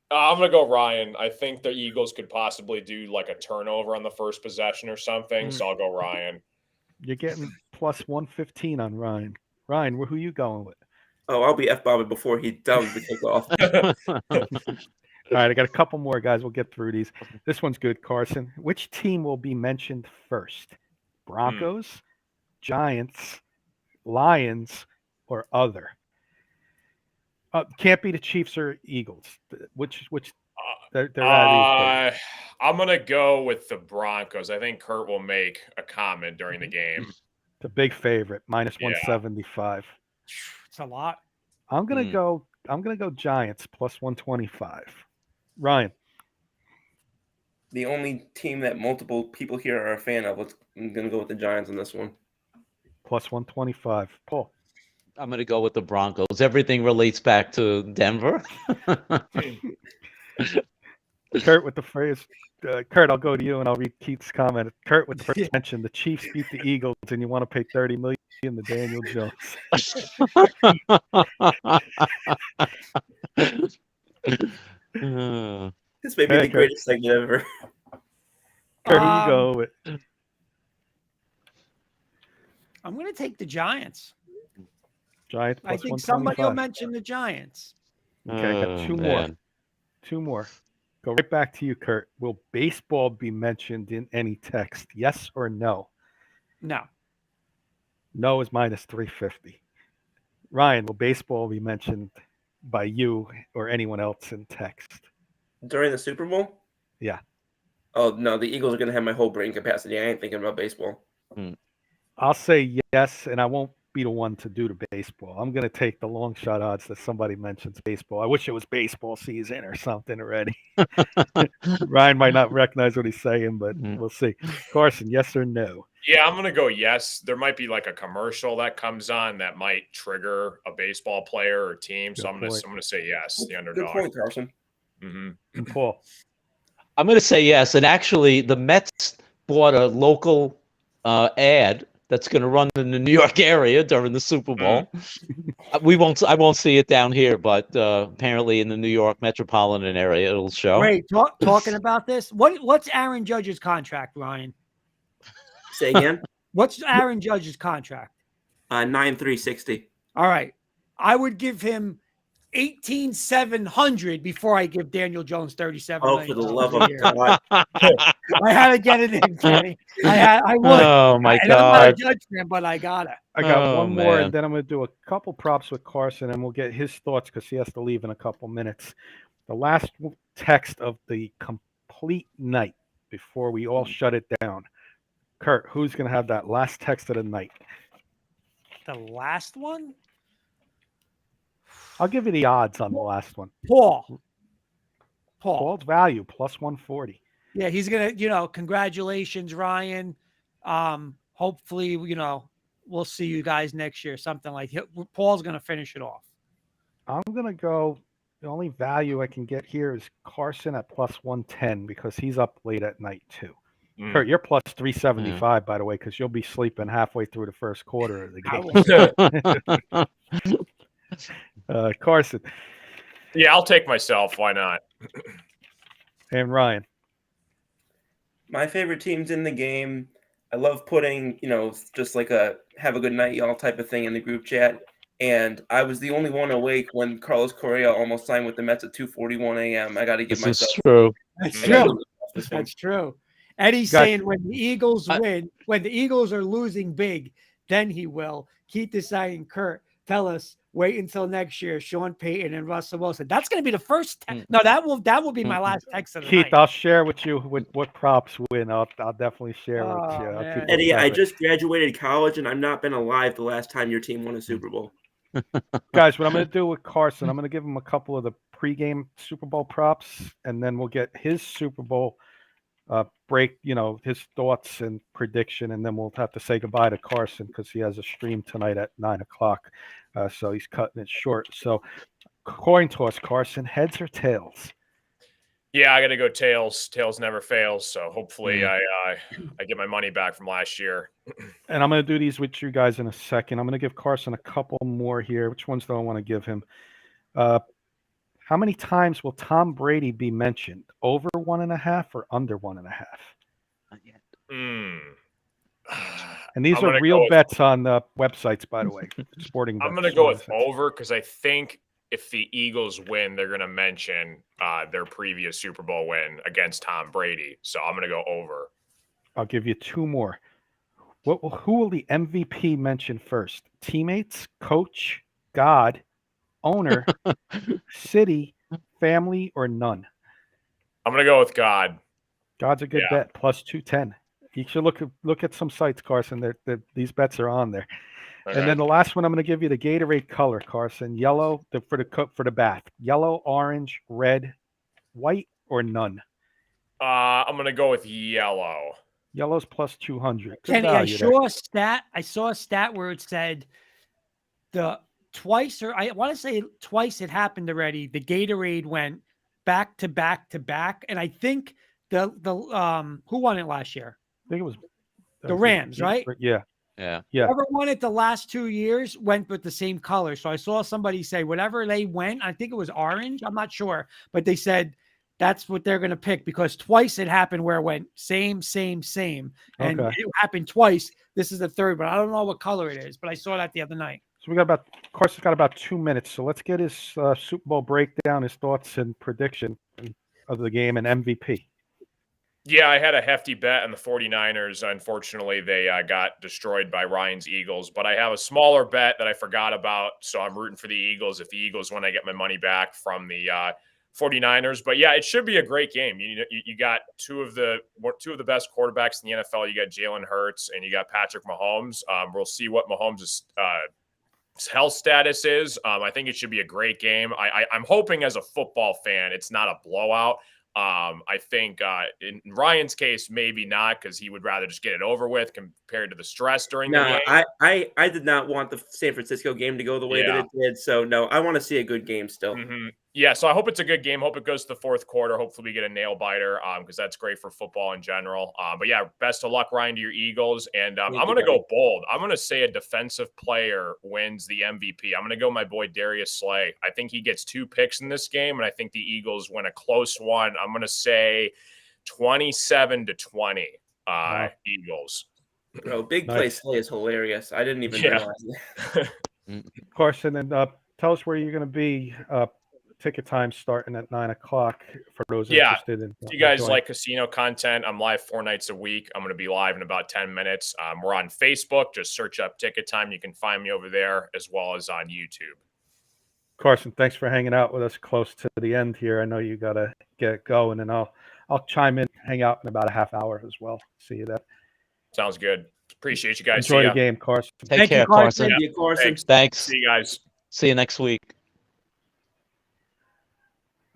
I'm gonna go Ryan. I think the Eagles could possibly do like a turnover on the first possession or something, so I'll go Ryan. You're getting +115 on Ryan. Ryan, who you going with? Oh, I'll be F Bobby before he tells the kickoff. All right, I got a couple more, guys. We'll get through these. This one's good, Carson. Which team will be mentioned first? Broncos, Giants, Lions, or other? Can't be the Chiefs or Eagles. Which they're out of these. I'm gonna go with the Broncos. I think Kurt will make a comment during the game. It's a big favorite, -175. It's a lot. I'm gonna go Giants +125. Ryan. The only team that multiple people here are a fan of. I'm going to go with the Giants on this one. +125. Paul. I'm going to go with the Broncos. Everything relates back to Denver. Kurt with the phrase. Kurt, I'll go to you and I'll read Keith's comment. Kurt with the first mention. The Chiefs beat the Eagles, and you want to pay $30 million to Daniel Jones. This may be the greatest segment ever. Kurt, who you go with? I'm going to take the Giants. Giants I +125. think somebody will mention the Giants. Okay, I got two more. Man. Two more. Go right back to you, Kurt. Will baseball be mentioned in any text? Yes or no? No. No is -350. Ryan, will baseball be mentioned by you or anyone else in text? During the Super Bowl? Yeah. Oh, no, the Eagles are going to have my whole brain capacity. I ain't thinking about baseball. I'll say yes, and I won't be the one to do the baseball. I'm going to take the long shot odds that somebody mentions baseball. I wish it was baseball season or something already. Ryan might not recognize what he's saying, but we'll see. Carson, yes or no? Yeah, I'm going to go yes. There might be like a commercial that comes on that might trigger a baseball player or team. So I'm going to say yes, the underdog. Good point, Carson. Mm-hmm. Paul. I'm going to say yes. And actually, the Mets bought a local ad that's going to run in the New York area during the Super Bowl. I won't see it down here, but apparently in the New York metropolitan area, it'll show. Wait, talking about this, what's Aaron Judge's contract, Ryan? Say again? What's Aaron Judge's contract? 9,360. All right. I would give him 18,700 before I give Daniel Jones 37 Oh, million for the love of a year. God. I had to get it in, Kenny. I would. Oh, my And I'm not a God. Judge fan, but I got it. I got Oh, one more, man. and then I'm going to do a couple props with Carson, and we'll get his thoughts because he has to leave in a couple minutes. The last text of the complete night before we all shut it down. Kurt, who's going to have that last text of the night? The last one? I'll give you the odds on the last one. Paul. Paul's value, +140. Yeah, he's going to, congratulations, Ryan. Hopefully, we'll see you guys next year, something like that. Paul's going to finish it off. I'm going to go, the only value I can get here is Carson at +110 because he's up late at night too. Kurt, you're +375, by the way, because you'll be sleeping halfway through the first quarter of the game. Carson. Yeah, I'll take myself. Why not? And Ryan. My favorite team's in the game. I love putting, just like a have a good night, y'all type of thing in the group chat. And I was the only one awake when Carlos Correa almost signed with the Mets at 2:41 a.m. I got to give This myself. is true. That's I gotta true. give this one. That's true. Eddie's saying when the Eagles win, when the Eagles are losing big, then he will. Keith is saying, Kurt, tell us, wait until next year, Sean Payton and Russell Wilson. That's going to be the first. No, that will be my last text of the Keith, night. I'll share with you what props win. I'll definitely share with Oh, you. I'll man. keep Eddie, it I separate. just graduated college, and I've not been alive the last time your team won a Super Bowl. Guys, what I'm going to do with Carson, I'm going to give him a couple of the pregame Super Bowl props, and then we'll get his Super Bowl break, his thoughts and prediction, and then we'll have to say goodbye to Carson because he has a stream tonight at 9:00. So he's cutting it short. So coin toss, Carson, heads or tails? Yeah, I got to go tails. Tails never fails. So hopefully I get my money back from last year. And I'm going to do these with you guys in a second. I'm going to give Carson a couple more here. Which ones do I want to give him? How many times will Tom Brady be mentioned? Over 1.5 or under 1.5? Not yet. And these are real bets on the websites, by the way. Sporting bets. I'm going to go with over because I think if the Eagles win, they're going to mention their previous Super Bowl win against Tom Brady. So I'm going to go over. I'll give you two more. Who will the MVP mention first? Teammates, coach, God, owner, city, family, or none? I'm going to go with God. God's a good bet, plus 210. You should look at some sites, Carson. These bets are on there. Okay. And then the last one, I'm going to give you the Gatorade color, Carson. Yellow for the bath. Yellow, orange, red, white, or none. I'm going to go with yellow. Yellow's plus 200. Good Kenny, I value there. saw a stat where it said I want to say twice it happened already. The Gatorade went back to back to back, and I think the who won it last year? I think it was The Rams, right? Yeah. Yeah. Whoever won it the last 2 years went with the same color. So I saw somebody say whatever they went, I think it was orange. I'm not sure, but they said that's what they're going to pick because twice it happened where it went same. And it happened twice. This is the third, but I don't know what color it is, but I saw that the other night. So Carson's got about 2 minutes. So let's get his Super Bowl breakdown, his thoughts and prediction of the game and MVP. Yeah, I had a hefty bet on the 49ers. Unfortunately, they got destroyed by Ryan's Eagles. But I have a smaller bet that I forgot about, so I'm rooting for the Eagles. If the Eagles win, I get my money back from the 49ers. But yeah, it should be a great game. You got two of the best quarterbacks in the NFL. You got Jalen Hurts and you got Patrick Mahomes. We'll see what Mahomes' health status is. I think it should be a great game. I'm hoping as a football fan, it's not a blowout. I think in Ryan's case, maybe not because he would rather just get it over with compared to the stress during the game. I did not want the San Francisco game to go the way that it did. So, no, I want to see a good game still. Mm-hmm. Yeah, so I hope it's a good game. Hope it goes to the fourth quarter. Hopefully we get a nail biter because that's great for football in general. But yeah, best of luck, Ryan, to your Eagles. And I'm going to go bold. I'm going to say a defensive player wins the MVP. I'm going to go my boy Darius Slay. I think he gets 2 picks in this game, and I think the Eagles win a close one. I'm going to say 27-20 Eagles. Bro, big play Slay is hilarious. I didn't even realize that. Carson, and tell us where you're going to be. Ticket time starting at 9:00 for those interested in. If you guys like casino content, I'm live 4 nights a week. I'm going to be live in about 10 minutes. We're on Facebook. Just search up Ticket Time. You can find me over there as well as on YouTube. Carson, thanks for hanging out with us close to the end here. I know you got to get going, and I'll chime in, hang out in about a half hour as well. See you then. Sounds good. Appreciate you guys. Enjoy the game, Carson. Take care, Carson. Thank you, Carson. Thanks. See you guys. See you next week.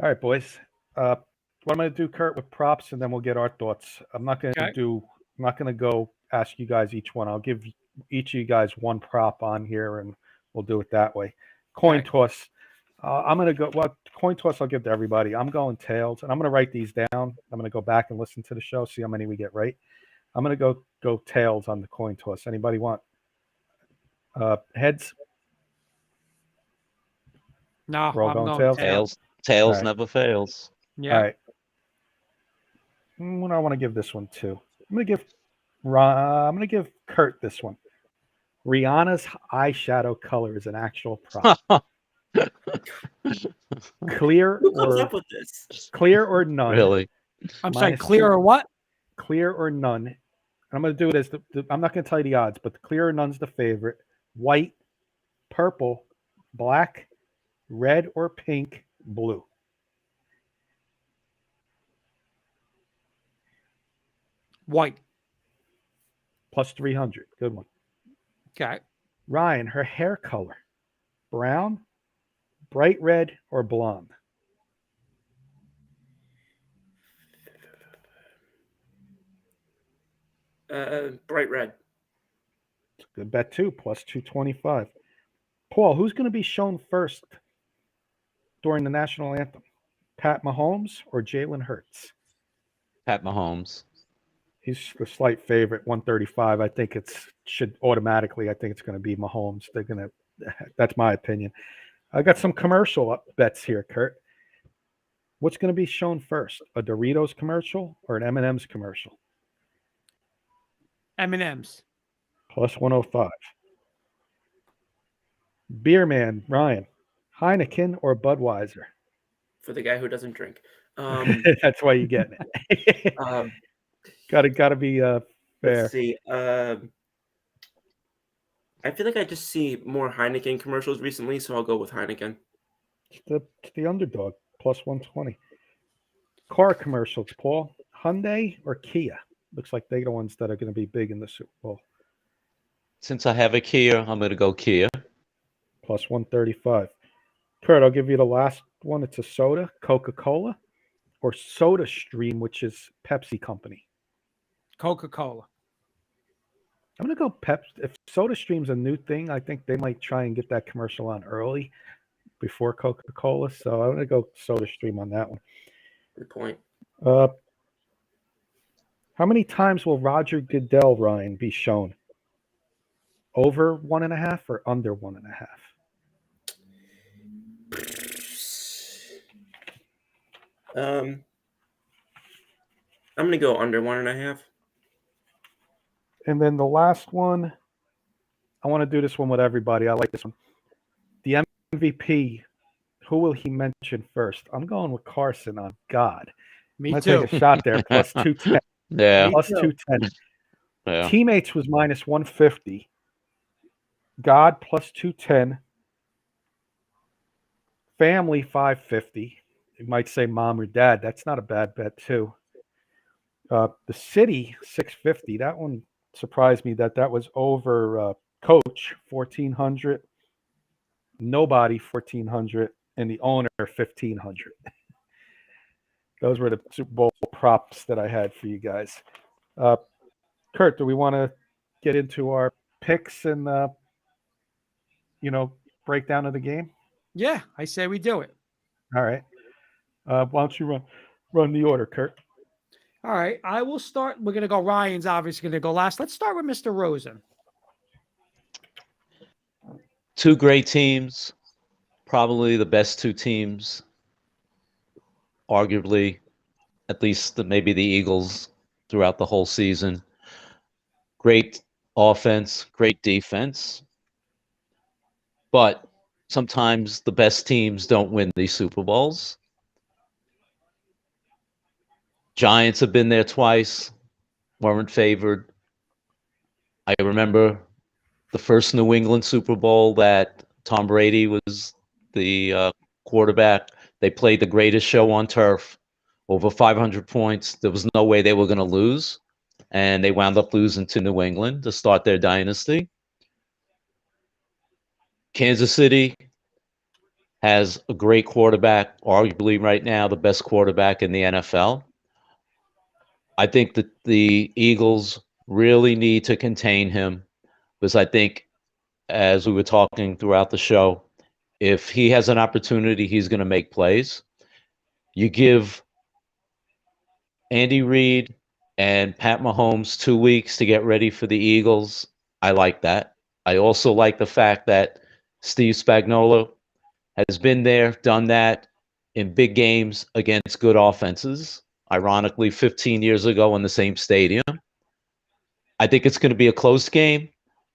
All right, boys. What I'm going to do, Kurt, with props, and then we'll get our thoughts. I'm not going to go ask you guys each one. I'll give each of you guys one prop on here, and we'll do it that way. Coin toss. I'm going to go. Well, coin toss I'll give to everybody. I'm going tails, and I'm going to write these down. I'm going to go back and listen to the show, see how many we get right. I'm going to go tails on the coin toss. Anybody want heads? No, We're all I'm going going tails. Tails Right. never fails. Yeah. All right. What do I want to give this one to? I'm going to give Kurt this one. Rihanna's eyeshadow color is an actual prop. Clear Who comes or up with this? clear or none? Really? I'm sorry, Minus clear 2. or what? Clear or none. And I'm going to do it as I'm not going to tell you the odds, but the clear or none's the favorite. White, purple, black, red, or pink, blue. White. Plus 300. Good one. Okay. Ryan, her hair color, brown, bright red, or blonde? Bright red. Good bet too. Plus 225. Paul, who's going to be shown first during the national anthem? Pat Mahomes or Jalen Hurts? Pat Mahomes. He's the slight favorite, 135. I think I think it's going to be Mahomes. That's my opinion. I got some commercial bets here, Kurt. What's going to be shown first? A Doritos commercial or an M&M's commercial? M&M's. Plus 105. Beer man, Ryan, Heineken or Budweiser? For the guy who doesn't drink. That's why you're getting it. Gotta be fair. Let's see. I feel like I just see more Heineken commercials recently, so I'll go with Heineken. It's the underdog, plus 120. Car commercials, Paul. Hyundai or Kia? Looks like they're the ones that are going to be big in the Super Bowl. Since I have a Kia, I'm going to go Kia. Plus 135. Kurt, I'll give you the last one. It's a soda, Coca-Cola, or Soda Stream, which is Pepsi Company. Coca-Cola. I'm going to go Pepsi. If Soda Stream's a new thing, I think they might try and get that commercial on early before Coca-Cola. So I'm going to go Soda Stream on that one. Good point. How many times will Roger Goodell, Ryan, be shown? Over 1.5 or under 1.5? I'm gonna go under 1.5. And then the last one, I want to do this one with everybody. I like this one. The MVP, who will he mention first? I'm going with Carson on God. Me I'm too. take a shot there, plus 210. Yeah. Plus too. 210. Yeah. Teammates was minus 150. God plus 210. Family 550. You might say mom or dad. That's not a bad bet too. The city 650. That one surprised me that was over coach 1400. Nobody 1400 and the owner 1500. Those were the Super Bowl props that I had for you guys. Kurt, do we want to get into our picks and breakdown of the game? Yeah, I say we do it. All right. Why don't you run the order, Kurt? All right, I will start. We're going to go. Ryan's obviously going to go last. Let's start with Mr. Rosen. Two great teams, probably the best two teams, arguably, at least maybe the Eagles throughout the whole season. Great offense, great defense. But sometimes the best teams don't win these Super Bowls. Giants have been there twice, weren't favored. I remember the first New England Super Bowl that Tom Brady was the quarterback. They played the greatest show on turf, over 500 points. There was no way they were going to lose, and they wound up losing to New England to start their dynasty. Kansas City has a great quarterback, arguably right now the best quarterback in the NFL. I think that the Eagles really need to contain him because I think, as we were talking throughout the show, if he has an opportunity, he's going to make plays. You give Andy Reid and Pat Mahomes 2 weeks to get ready for the Eagles. I like that. I also like the fact that Steve Spagnuolo has been there, done that in big games against good offenses. Ironically, 15 years ago in the same stadium. I think it's going to be a close game.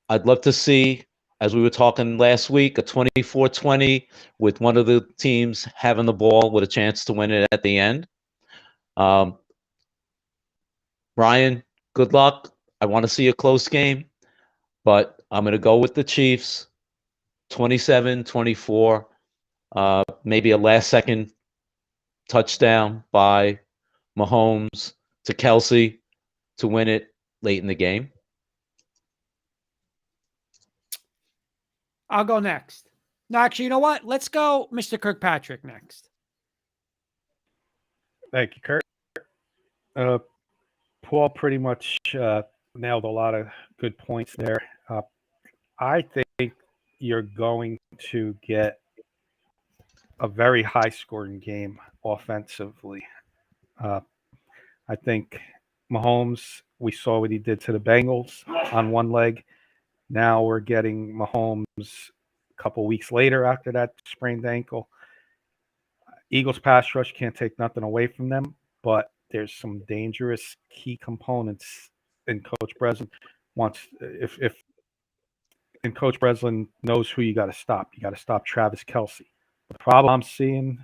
I'd love to see, as we were talking last week, a 24-20 with one of the teams having the ball with a chance to win it at the end. Ryan, good luck. I want to see a close game, but I'm going to go with the Chiefs. 27-24, maybe a last-second touchdown by Mahomes to Kelsey to win it late in the game. I'll go next. No, actually, you know what? Let's go Mr. Kirkpatrick next. Thank you, Kurt. Paul pretty much nailed a lot of good points there. I think you're going to get a very high-scoring game offensively. I think Mahomes, we saw what he did to the Bengals on one leg. Now we're getting Mahomes a couple weeks later after that sprained ankle. Eagles pass rush can't take nothing away from them, but there's some dangerous key components in Coach Breslin wants and Coach Breslin knows who you got to stop. You got to stop Travis Kelsey. The problem I'm seeing,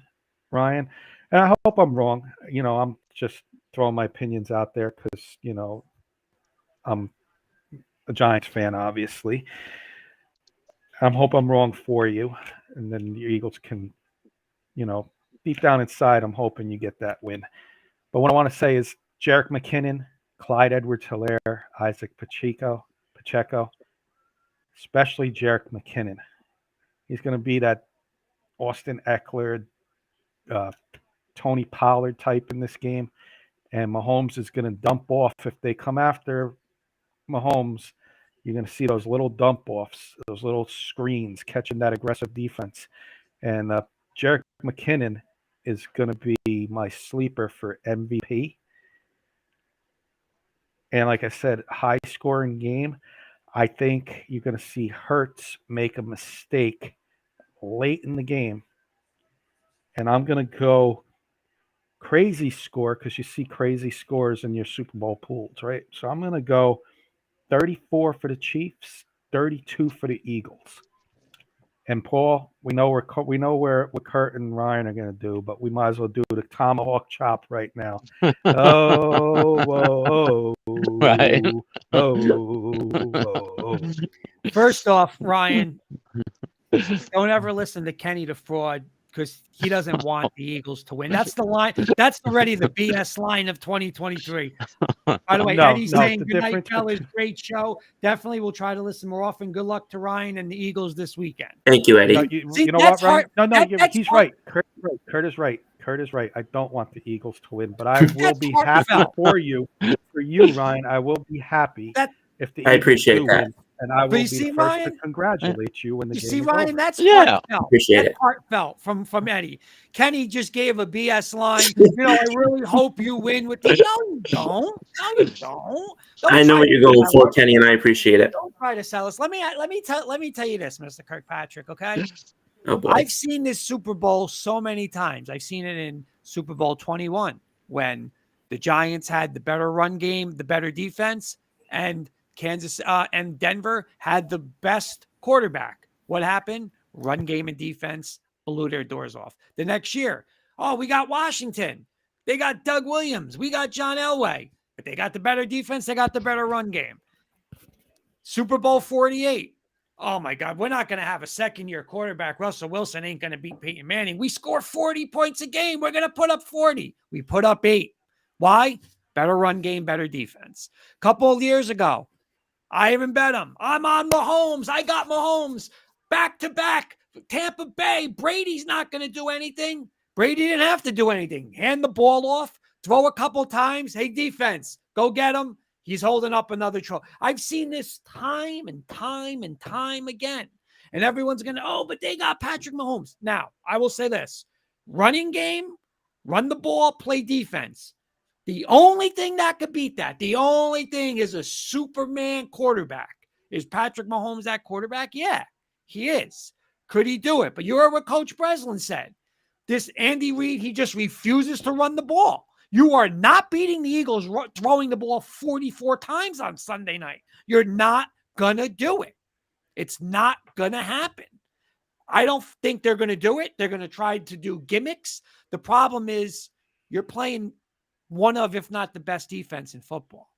Ryan, and I hope I'm wrong. I'm just throwing my opinions out there because, I'm a Giants fan, obviously. I hope I'm wrong for you. And then the Eagles can, deep down inside, I'm hoping you get that win. But what I want to say is Jerick McKinnon, Clyde Edwards-Helaire, Isaac Pacheco, especially Jerick McKinnon. He's going to be that Austin Eckler, Tony Pollard type in this game. And Mahomes is going to dump off. If they come after Mahomes, you're going to see those little dump offs, those little screens catching that aggressive defense. And Jerick McKinnon is going to be my sleeper for MVP. And like I said, high-scoring game. I think you're going to see Hurts make a mistake late in the game. And I'm going to go crazy score because you see crazy scores in your Super Bowl pools, right? So I'm going to go 34 for the Chiefs, 32 for the Eagles. And Paul, we know what Kurt and Ryan are going to do, but we might as well do the tomahawk chop right now. Oh, Right. oh. First off, Ryan, don't ever listen to Kenny the fraud because he doesn't want the Eagles to win. That's the line. That's already the BS line of 2023. By the way, Eddie's saying, good night, fellas. Great show. Definitely we'll try to listen more often. Good luck to Ryan and the Eagles this weekend. Thank you, Eddie. No, you know what, Ryan? He's right. Kurt is right. I don't want the Eagles to win, but I will be happy for you. For you, Ryan, I will be happy if the Eagles do win. And I will be the first to congratulate you when the game is over. Ryan, that's heartfelt. Appreciate it. Heartfelt from Eddie. Kenny just gave a BS line. I really hope you win with the. No, you don't. No, you don't. I know what you're going for, Kenny, and I appreciate it. Don't try to sell us. Let me tell you this, Mr. Kirkpatrick. Okay. Oh boy. I've seen this Super Bowl so many times. I've seen it in Super Bowl 21 when the Giants had the better run game, the better defense, and Kansas and Denver had the best quarterback. What happened? Run game and defense blew their doors off. The next year, we got Washington. They got Doug Williams. We got John Elway. But they got the better defense. They got the better run game. Super Bowl 48. Oh, my God. We're not going to have a second-year quarterback. Russell Wilson ain't going to beat Peyton Manning. We score 40 points a game. We're going to put up 40. We put up 8. Why? Better run game, better defense. A couple of years ago, I even bet him. I'm on Mahomes. I got Mahomes back-to-back. Tampa Bay. Brady's not going to do anything. Brady didn't have to do anything. Hand the ball off, throw a couple times. Hey, defense, go get him. He's holding up another trophy. I've seen this time and time and time again. And everyone's going to, but they got Patrick Mahomes. Now, I will say this. Running game, run the ball, play defense. The only thing that could beat that, the only thing is a Superman quarterback. Is Patrick Mahomes that quarterback? Yeah, he is. Could he do it? But you heard what Coach Breslin said. This Andy Reid, he just refuses to run the ball. You are not beating the Eagles throwing the ball 44 times on Sunday night. You're not going to do it. It's not going to happen. I don't think they're going to do it. They're going to try to do gimmicks. The problem is you're playing one of, if not the best defense in football.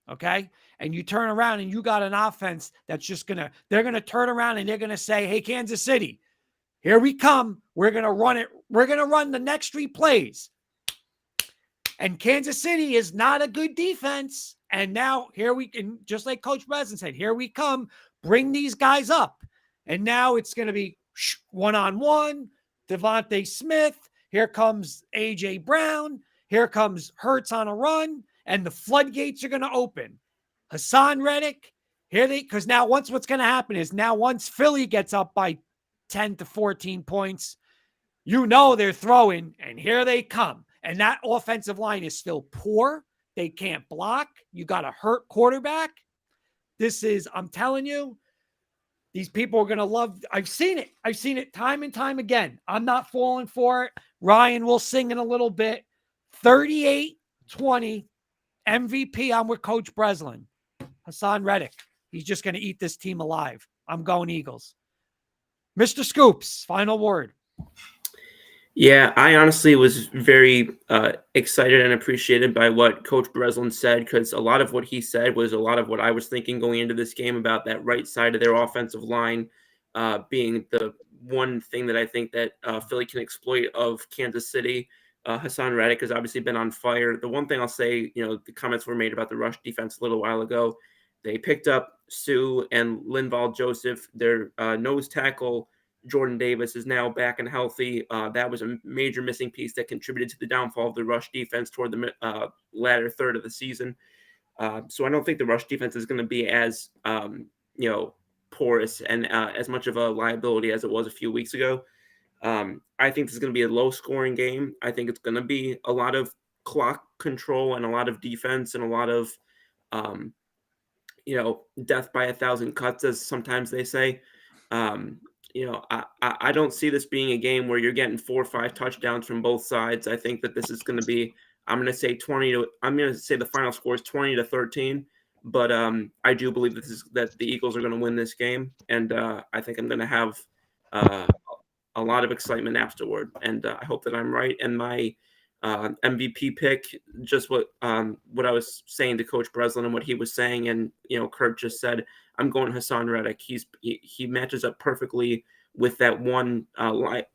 Okay. And you turn around and you got an offense that's just they're going to turn around and they're going to say, hey, Kansas City, here we come. We're going to run it. We're going to run the next 3 plays. And Kansas City is not a good defense. And now here we can, just like Coach Breslin said, here we come, bring these guys up. And now it's going to be one-on-one, Devontae Smith. Here comes A.J. Brown. Here comes Hurts on a run. And the floodgates are going to open. Hassan Reddick, because now what's going to happen is now once Philly gets up by 10 to 14 points, you know they're throwing, and here they come. And that offensive line is still poor. They can't block. You got a hurt quarterback. I'm telling you, these people are going to love. I've seen it. I've seen it time and time again. I'm not falling for it. Ryan will sing in a little bit. 38-20 MVP. I'm with Coach Breslin. Hassan Reddick. He's just going to eat this team alive. I'm going Eagles. Mr. Scoops, final word. Yeah, I honestly was very excited and appreciated by what Coach Breslin said, because a lot of what he said was a lot of what I was thinking going into this game about that right side of their offensive line being the one thing that I think that Philly can exploit of Kansas City. Hassan Reddick has obviously been on fire. The one thing I'll say, the comments were made about the rush defense a little while ago. They picked up Sue and Linval Joseph, their nose tackle. Jordan Davis is now back and healthy. That was a major missing piece that contributed to the downfall of the rush defense toward the latter third of the season. So I don't think the rush defense is going to be as, porous and as much of a liability as it was a few weeks ago. I think this is going to be a low-scoring game. I think it's going to be a lot of clock control and a lot of defense and a lot of, death by 1,000 cuts, as sometimes they say. I don't see this being a game where you're getting 4 or 5 touchdowns from both sides. I think that this is going to be, I'm going to say the final score is 20-13, but I do believe that the Eagles are going to win this game. And I think I'm going to have a lot of excitement afterward. And I hope that I'm right. And my MVP pick, just what I was saying to Coach Breslin and what he was saying, and Kurt just said, I'm going Hassan Reddick. He matches up perfectly with that one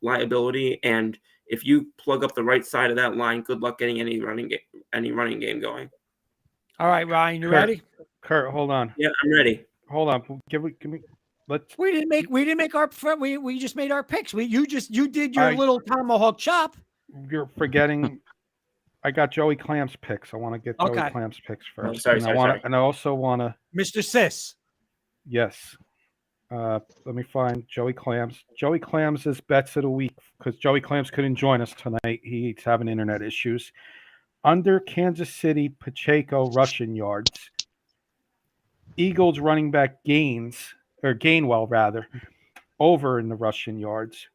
liability, and if you plug up the right side of that line, good luck getting any running game going. All right, Ryan, you ready? Kurt, hold on. Yeah, I'm ready. Hold on. Give me. Let's. We didn't make our. We just made our picks. You did your little tomahawk chop. You're forgetting. I got Joey Clam's picks. I want to get Joey Clam's picks first. Sorry. And I also want to. Mr. Sis. Yes. Let me find Joey Clams. Joey Clams is bets of the week because Joey Clams couldn't join us tonight. He's having internet issues. Under Kansas City, Pacheco rushing yards. Eagles running back Gainwell rather, over in the rushing yards.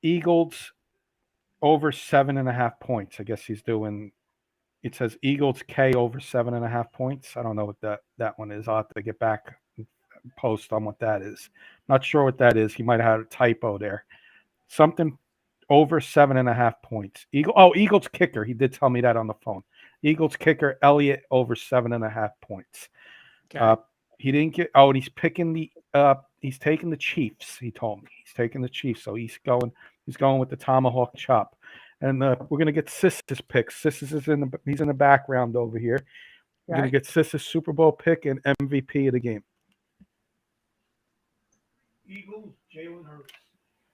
Eagles over 7.5 points. I guess he's doing. It says Eagles K over 7.5 points. I don't know what that one is. I'll have to get back and post on what that is. Not sure what that is. He might have had a typo there. Something over 7.5 points. Eagles kicker. He did tell me that on the phone. Eagles kicker Elliott over 7.5 points. Okay. He didn't get. And he's picking the. He's taking the Chiefs. He told me he's taking the Chiefs. So he's going with the tomahawk chop. And we're gonna get Sis's picks. Sis is he's in the background over here. We're gonna get Sis's Super Bowl pick and MVP of the game.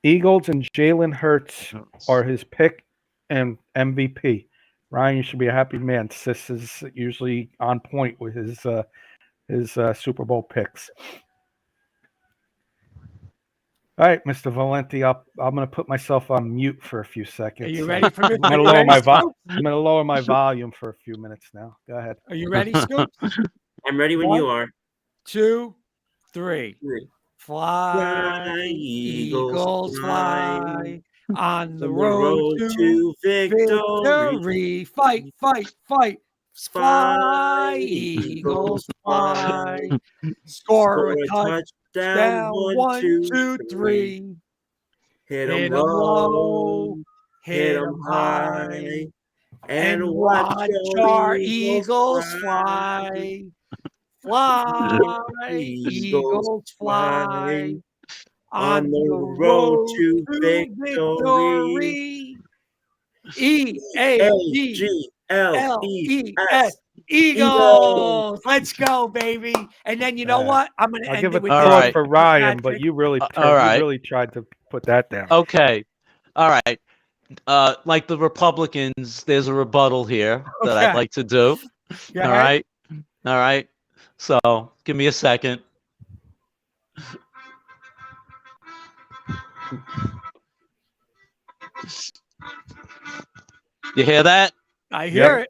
Eagles and Jalen Hurts are his pick and MVP. Ryan, you should be a happy man. Sis is usually on point with his Super Bowl picks. All right, Mr. Valenti, I'm going to put myself on mute for a few seconds. Are you ready for this? I'm going to lower my volume for a few minutes now. Go ahead. Are you ready, Scoop? I'm ready when you are. 2, 3. Fly, Eagles, fly. On the road to victory. Fight. Fly, Eagles, fly. Score a touchdown. 1, 2, 3. Hit 'em low, hit 'em high. and watch our Eagles fly. Fly, Eagles fly. On the road to victory. EAGLES. Eagles. Let's go, baby. And then you know what? I'm going to I'll end give it it with All thought right. for Ryan, but Patrick. you really, all right. you really tried to put that down. Okay. All right. Like the Republicans, there's a rebuttal here that I'd Okay. like to do. Go All ahead. right. All right. So give me a second. You hear that? I hear it.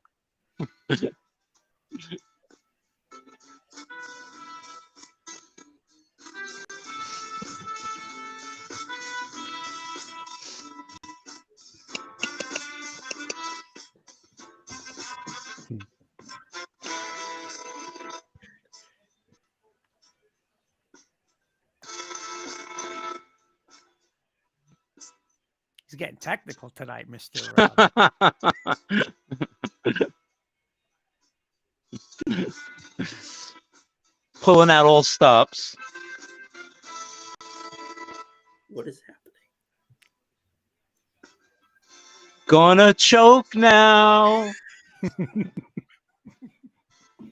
He's getting technical tonight, Mr. Pulling out all stops. What is happening? Gonna choke now.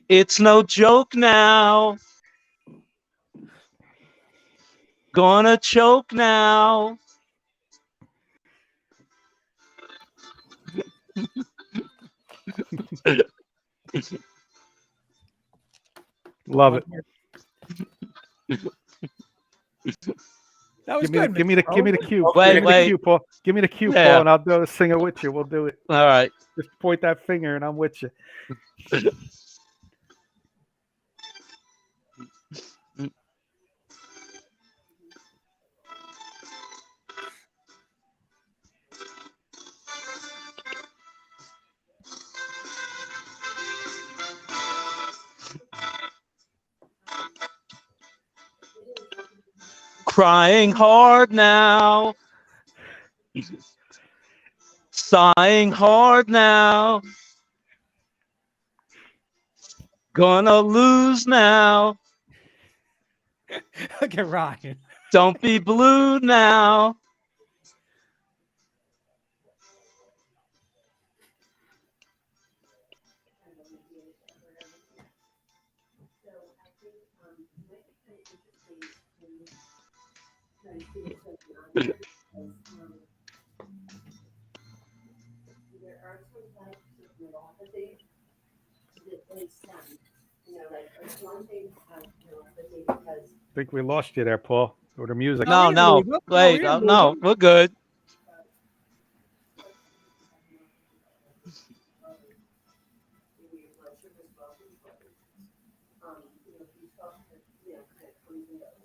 It's no joke now. Gonna choke now. Love it. That was Give good. me the cue. Wait, give me the cue, Paul. Give me the cue, Yeah. Paul, and I'll sing it with you. We'll do it. All right. Just point that finger, and I'm with you. Crying hard now. Sighing hard now. Gonna lose now. Look at Ryan. Don't be blue now. I think we lost you there, Paul. Or the music. No, we no. didn't lose him. No, Wait, we didn't no, lose him. we're good.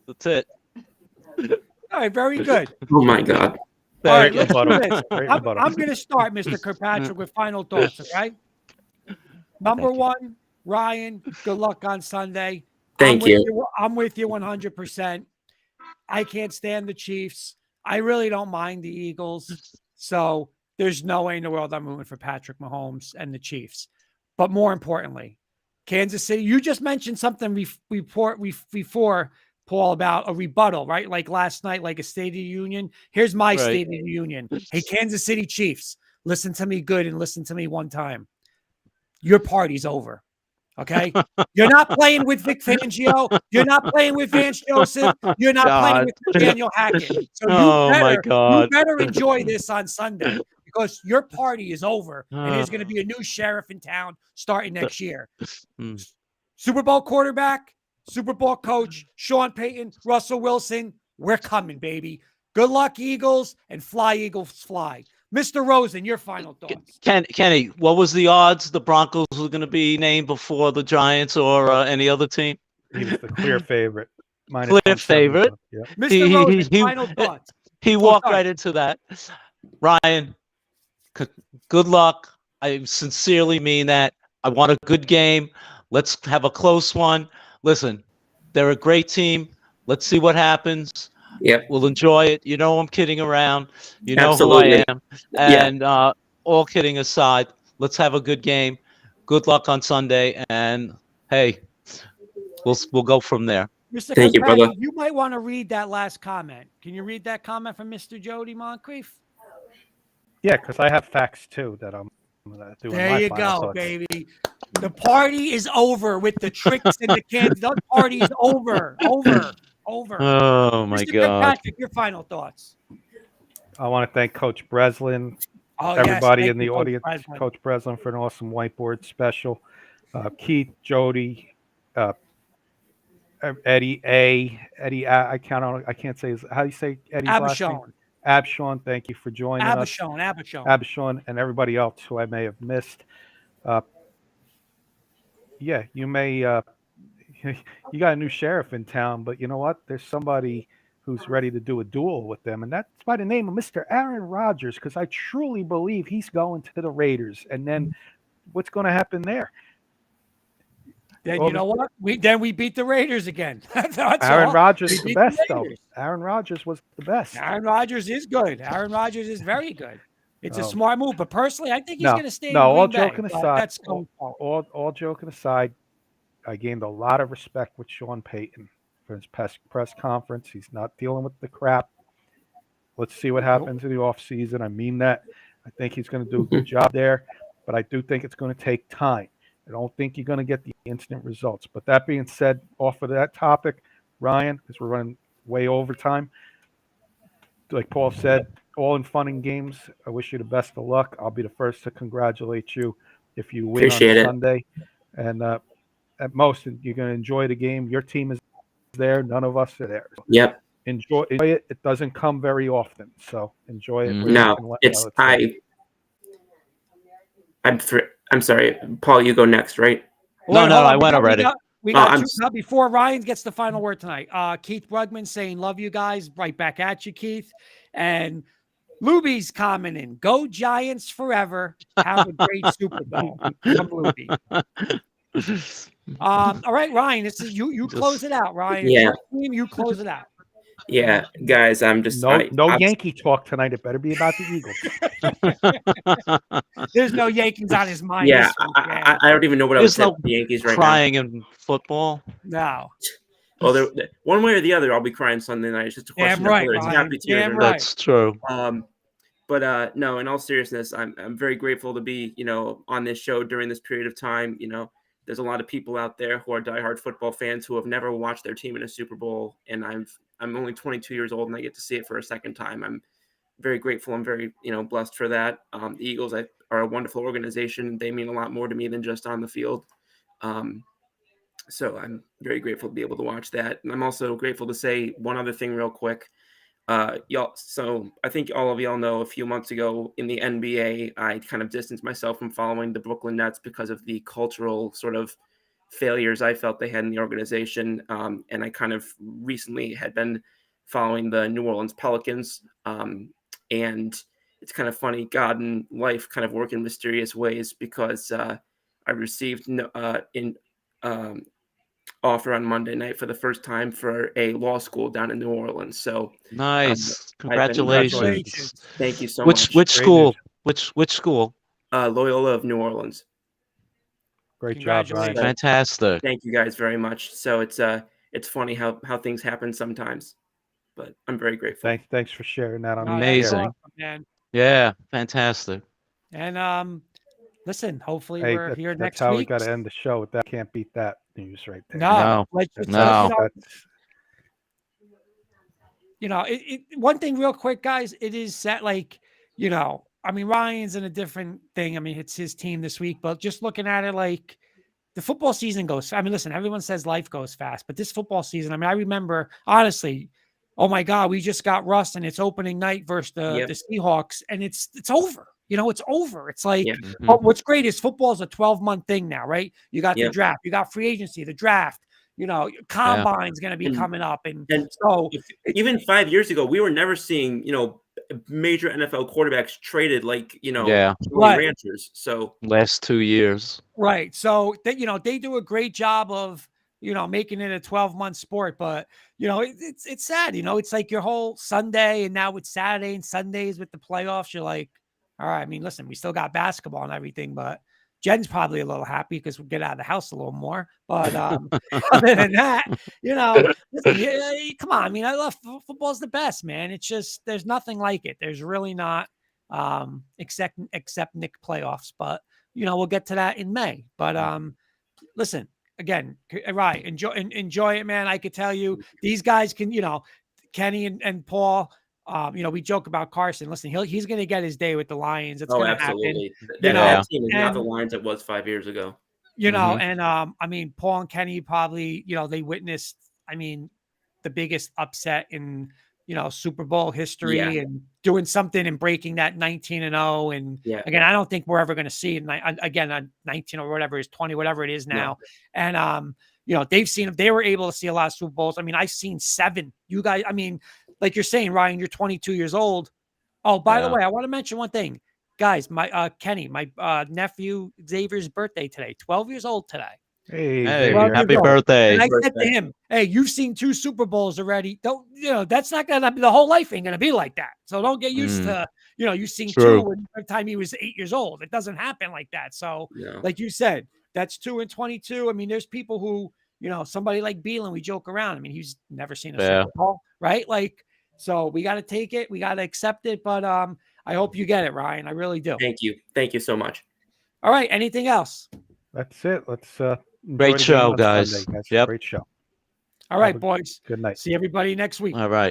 That's it. All right, very good. Oh my God. All right, Very let's good. do Rebuttal. this. Great I'm rebuttal. going to start, Mr. Kirkpatrick, with final thoughts, okay? Number Thank you. one, Ryan, good luck on Sunday. Thank you. I'm with you 100%. I can't stand the Chiefs. I really don't mind the Eagles. So there's no way in the world I'm rooting for Patrick Mahomes and the Chiefs. But more importantly, Kansas City, you just mentioned something before, Paul, about a rebuttal, right? Like last night, like a State of the Union. Here's my Right. State of the Union. Hey, Kansas City Chiefs, listen to me good and listen to me one time. Your party's over. Okay? You're not playing with Vic Fangio. You're not playing with Vance Joseph. You're not playing with Daniel Hackett. So Oh, my God. you better enjoy this on Sunday because your party is over and there's going to be a new sheriff in town starting next year. Mm. Super Bowl quarterback, Super Bowl coach, Sean Payton, Russell Wilson. We're coming, baby. Good luck, Eagles, and fly, Eagles, fly. Mr. Rosen, your final thoughts. Kenny, what was the odds the Broncos were going to be named before the Giants or any other team? He was the clear favorite. Minus Clear 175. favorite. Yeah. Mr. Rosen, final thoughts. He walked sorry. right into that. Ryan, good luck. I sincerely mean that. I want a good game. Let's have a close one. Listen, they're a great team. Let's see what happens. Yep. We'll enjoy it. I'm kidding around. You know Absolutely. who I am. And all kidding aside, Let's have a good game. Good luck on Sunday, and hey, we'll go from there. Mr. Thank you, brother. Fitzpatrick, you might want to read that last comment. Can you read that comment from Mr. Jody Moncrief? Yeah, because I have facts too that I'm doing. There my you final go, thoughts. baby. The party is over with the tricks and the candy. The party is over. Oh my Mr. God! Fitzpatrick, your final thoughts. I want to thank Coach Breslin, Oh, everybody yes, in the thank you, audience, Breslin. Coach Breslin for an awesome whiteboard special. Keith, Jody, Eddie, I can't say his, how do you say Eddie's last name? Abishon. Abshon, thank you for joining us. Abishon, and everybody else who I may have missed. Yeah, you may, you got a new sheriff in town, but you know what? There's somebody who's ready to do a duel with them, and that's by the name of Mr. Aaron Rodgers, because I truly believe he's going to the Raiders. And then what's going to happen there? Then you know what? We beat the Raiders again. Aaron Rodgers is the best, though. Aaron Rodgers was the best. Aaron Rodgers is good. Aaron Rodgers is very good. It's a smart move, but personally, I think he's going to stay. All in Green joking Bay. aside, That's all joking aside, I gained a lot of respect with Sean Payton for his press conference. He's not dealing with the crap. Let's see what happens in the offseason. I mean that. I think he's going to do a good job there, but I do think it's going to take time. I don't think you're going to get the instant results. But that being said, off of that topic, Ryan, because we're running way over time, like Paul said, all in fun and games. I wish you the best of luck. I'll be the first to congratulate you if you win on Sunday. And at most, you're going to enjoy the game. Your team is there. None of us are there. Yep. Enjoy it. It doesn't come very often. So enjoy it. No, it's I'm sorry, Paul, you go next, right? No, I went already. We got two, before Ryan gets the final word tonight. Keith Brugman saying, love you guys. Right back at you, Keith. And Luby's commenting, go Giants forever. Have a great Super Bowl. From Luby. All right, Ryan, this is you close it out, Ryan. Yeah. You close it out. Yeah, guys, I'm just no Yankee talk tonight. It better be about the Eagles. There's no Yankees on his mind. Yeah, I don't even know what I was saying. The Yankees right crying now. in football. No. Well, one way or the other, I'll be crying Sunday night. It's just a question of whether it's happy tears or not. That's true. But no, in all seriousness, I'm very grateful to be on this show during this period of time. There's a lot of people out there who are diehard football fans who have never watched their team in a Super Bowl, and I'm only 22 years old and I get to see it for a second time. I'm very grateful. I'm very blessed for that. The Eagles are a wonderful organization. They mean a lot more to me than just on the field. So I'm very grateful to be able to watch that. And I'm also grateful to say one other thing real quick. Y'all, so I think all of y'all know a few months ago in the NBA, I kind of distanced myself from following the Brooklyn Nets because of the cultural sort of failures I felt they had in the organization. And I kind of recently had been following the New Orleans Pelicans. And it's kind of funny, God and life kind of work in mysterious ways, because I received offer on Monday night for the first time for a law school down in New Orleans. So nice. Congratulations. Thank you so much. Which school? Which school? Loyola of New Orleans. Great job, Ryan. Fantastic. Thank you guys very much. So it's funny how things happen sometimes, but I'm very grateful. Thanks for sharing that on Amazing. Awesome, man. Yeah, fantastic. And listen, hopefully we're here next week. That's how we got to end the show. That can't beat that news right there. No. No. One thing real quick, guys, it is set Ryan's in a different thing. It's his team this week, but just looking at it, like the football season goes. Listen, everyone says life goes fast, but this football season, I remember honestly, oh my God, we just got Russ and it's opening night versus the Seahawks, and it's over. It's over. It's like, what's great is football is a 12-month thing now, right? You got the draft, you got free agency, the draft, combine's going to be coming up. And so even 5 years ago, we were never seeing, major NFL quarterbacks traded ranchers. So last 2 years. Right. So they do a great job of, making it a 12-month sport, but it's sad, it's like your whole Sunday, and now it's Saturday and Sundays with the playoffs. You're like, All right. I mean, listen, we still got basketball and everything, but Jen's probably a little happy because we get out of the house a little more. But other than that, listen, come on. I mean, I love football's the best, man. It's just there's nothing like it. There's really not, except Nick playoffs. But we'll get to that in May. But listen, again, right? Enjoy it, man. I could tell you these guys can, Kenny and Paul. We joke about Carson. Listen, he's going to get his day with the Lions. It's going to happen. That team is not the Lions it was 5 years ago. And I mean, Paul and Kenny probably, they witnessed, I mean, the biggest upset in, Super Bowl history and doing something and breaking that 19-0. And again, I don't think we're ever going to see it again on 19 or whatever it is, 20, whatever it is now. And, they've seen, they were able to see a lot of Super Bowls. I mean, I've seen 7. You guys, I mean, like you're saying, Ryan, you're 22 years old. Oh, by the way, I want to mention one thing. Guys, my Kenny, my nephew Xavier's birthday today, 12 years old today. Hey, happy birthday. And I said to him, hey, you've seen 2 Super Bowls already. Don't, that's not going to be, the whole life ain't going to be like that. So don't get used to, you've seen 2 when the time he was 8 years old. It doesn't happen like that. So like you said, that's 2 and 22. I mean, there's people who, somebody like Brislin, we joke around. I mean, he's never seen a Super Bowl, right? Like, so we got to take it. We got to accept it. But I hope you get it, Ryan. I really do. Thank you. Thank you so much. All right. Anything else? That's it. Let's great show, guys. Sunday, guys. Yep. Great show. All right, boys. Good night. See everybody next week. All right.